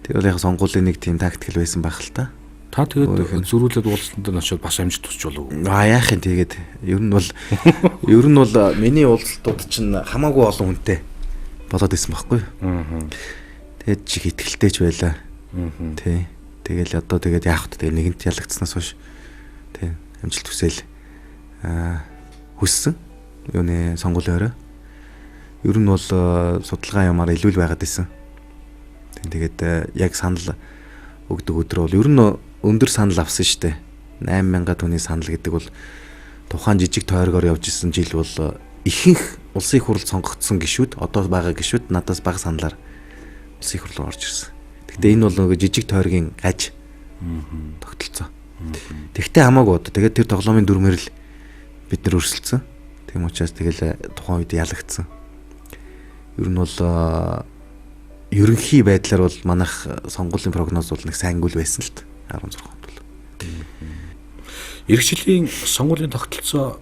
Тэгэл яг сонгуулийн нэг тийм тактикл байсан байх л та. Та тэгээд зөрүүлээд уулзалтанд нь очиод бас амжилт хүсч болов уу? Яах юм тэгээд ер нь бол миний уулзалтууд чинь хамаагүй олон хүнтэй болоод исэн байхгүй. Тэгээд чих итгэлтэйч байлаа. Тий. Тэгэл одоо тэгээд яах вэ? Тэгээд нэгэнт ялагдсанаас хойш тий амжилт хүсэл хүссэн. Юуны сонгуулийн өрөө. Ер нь бол судалгаа юмар илүү л байгаад исэн. Тэгээд яг санал өгдөг өдөр бол ер нь өндөр санал авсан шүү дээ. 8,000 төгрөгийн санал гэдэг бол тухайн жижиг тойргоор явж исэн жил бол ихэнх улсын их хурлд сонгогдсон гишүүд одоо байгаа гишүүд надаас бага саналаар улсын их хурл руу орж ирсэн. Гэхдээ энэ бол нөгөө жижиг тойргийн гаж тогтолцоо. Тэгтээ хамаагүй одоо тэгээд тэр тоглоомын дүрмээр л бид нар өрсөлдсөн. Тийм учраас тэгэл тухайн үед ялагдсан. Ер нь бол ерөнхий байдлаар бол манайх сонгуулийн прогноз бол нэг сайнгүй л байсан л 16 онд бол. Эх жилийн сонгуулийн тогтолцоо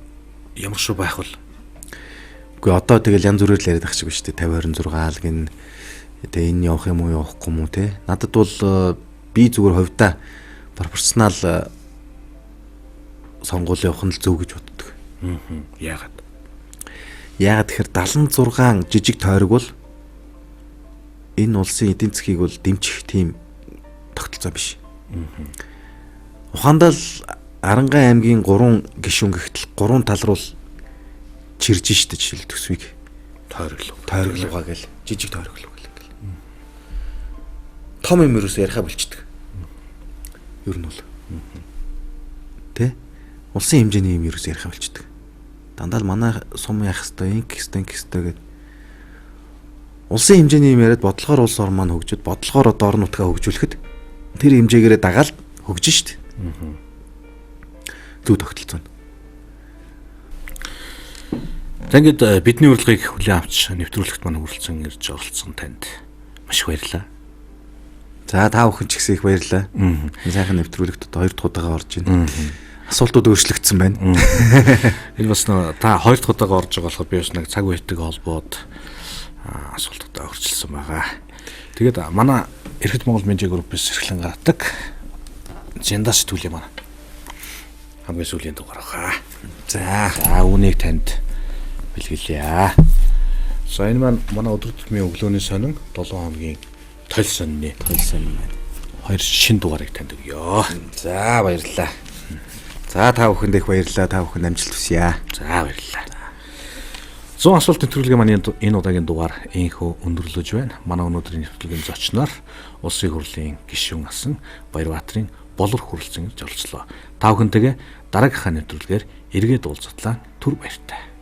ямар шүү байх вэ? Үгүй одоо тэгэл янз бүрээр л яриад ах шиг ба шүү дээ. 50-26 л гин тэгээ энэ явах юм уу явахгүй юм уу те. Надад бол би зүгээр хувьдаа пропорционал сонгуул явах нь л зөв гэж боддог. Яагаад? Яагаад тэгэхээр 76 жижиг тойрог бол энэ улсын эдийн засгийг бол дэмжих тийм тогтолцоо биш. Ухаандаа л Арангай аймгийн 3 гишүүн гихтэл 3 тал руу чирж штэ жишээл төсвийг тойроглогаа гэл жижиг тойроглоо гэл. Том юм ерөөсөө яриха болчдөг. Ер нь бол. Тэ? Улсын хэмжээний юм ерөөсөө яриха болчдөг. Дандаа л манай сум яах хэвээр инкстэн гэд. Улсын хэмжээний юм яриад бодлогоор улс орн маань хөгжөд бодлогоор одоо орон нутгаа хөгжүүлэхэд тэр хэмжээгээрээ дагаал хөгжин штэ. Зүг тогтолцоо. За ингээд бидний урилгыг хүлээн авч нэвтрүүлэгт маань хүрэлцэн ирж оролцсон танд маш их баярлалаа. За та бүхэн ч гэсэн их баярлалаа. Сайхан нэвтрүүлэгт одоо 2 дахь удаага орж байна. Асуултууд өөрчлөгдсөн байна. Энэ бас та 2 дахь удаага орж байгаа болохоор би бас нэг цаг үетэйг холбоод асуултуудаа өөрчилсөн байгаа. Тэгээд манай Эрхэт Монгол Менежер группээс эрхлэн гаргадаг Зинда сэтгүүлийн маань хамгийн сүүлийн дугаар хаа. За үүнийг танд бэлгэлье. За энэ маань манай өдөр тутмын өглөөний сонин 7 хоногийн тойл сонины байна. 2 шинэ дугаарыг танд өгье. За баярлалаа. За та бүхэнд их баярлалаа. Та бүхэнд амжилт хүсье. За баярлалаа. 100 асуултын нэвтрүүлгийн маань энэ удаагийн дугаар инхүү өндөрлөж байна. Манай өнөөдрийн нэвтрүүлгийн зочноор Улсын хурлын гишүүн асан Баярбаатарын болор хүрэлцэн ирж оролцлоо. Та бүхэнтэйгээ дараагийнхаа нэвтрүүлгээр эргээд уулзтлаа. Түр баяртай.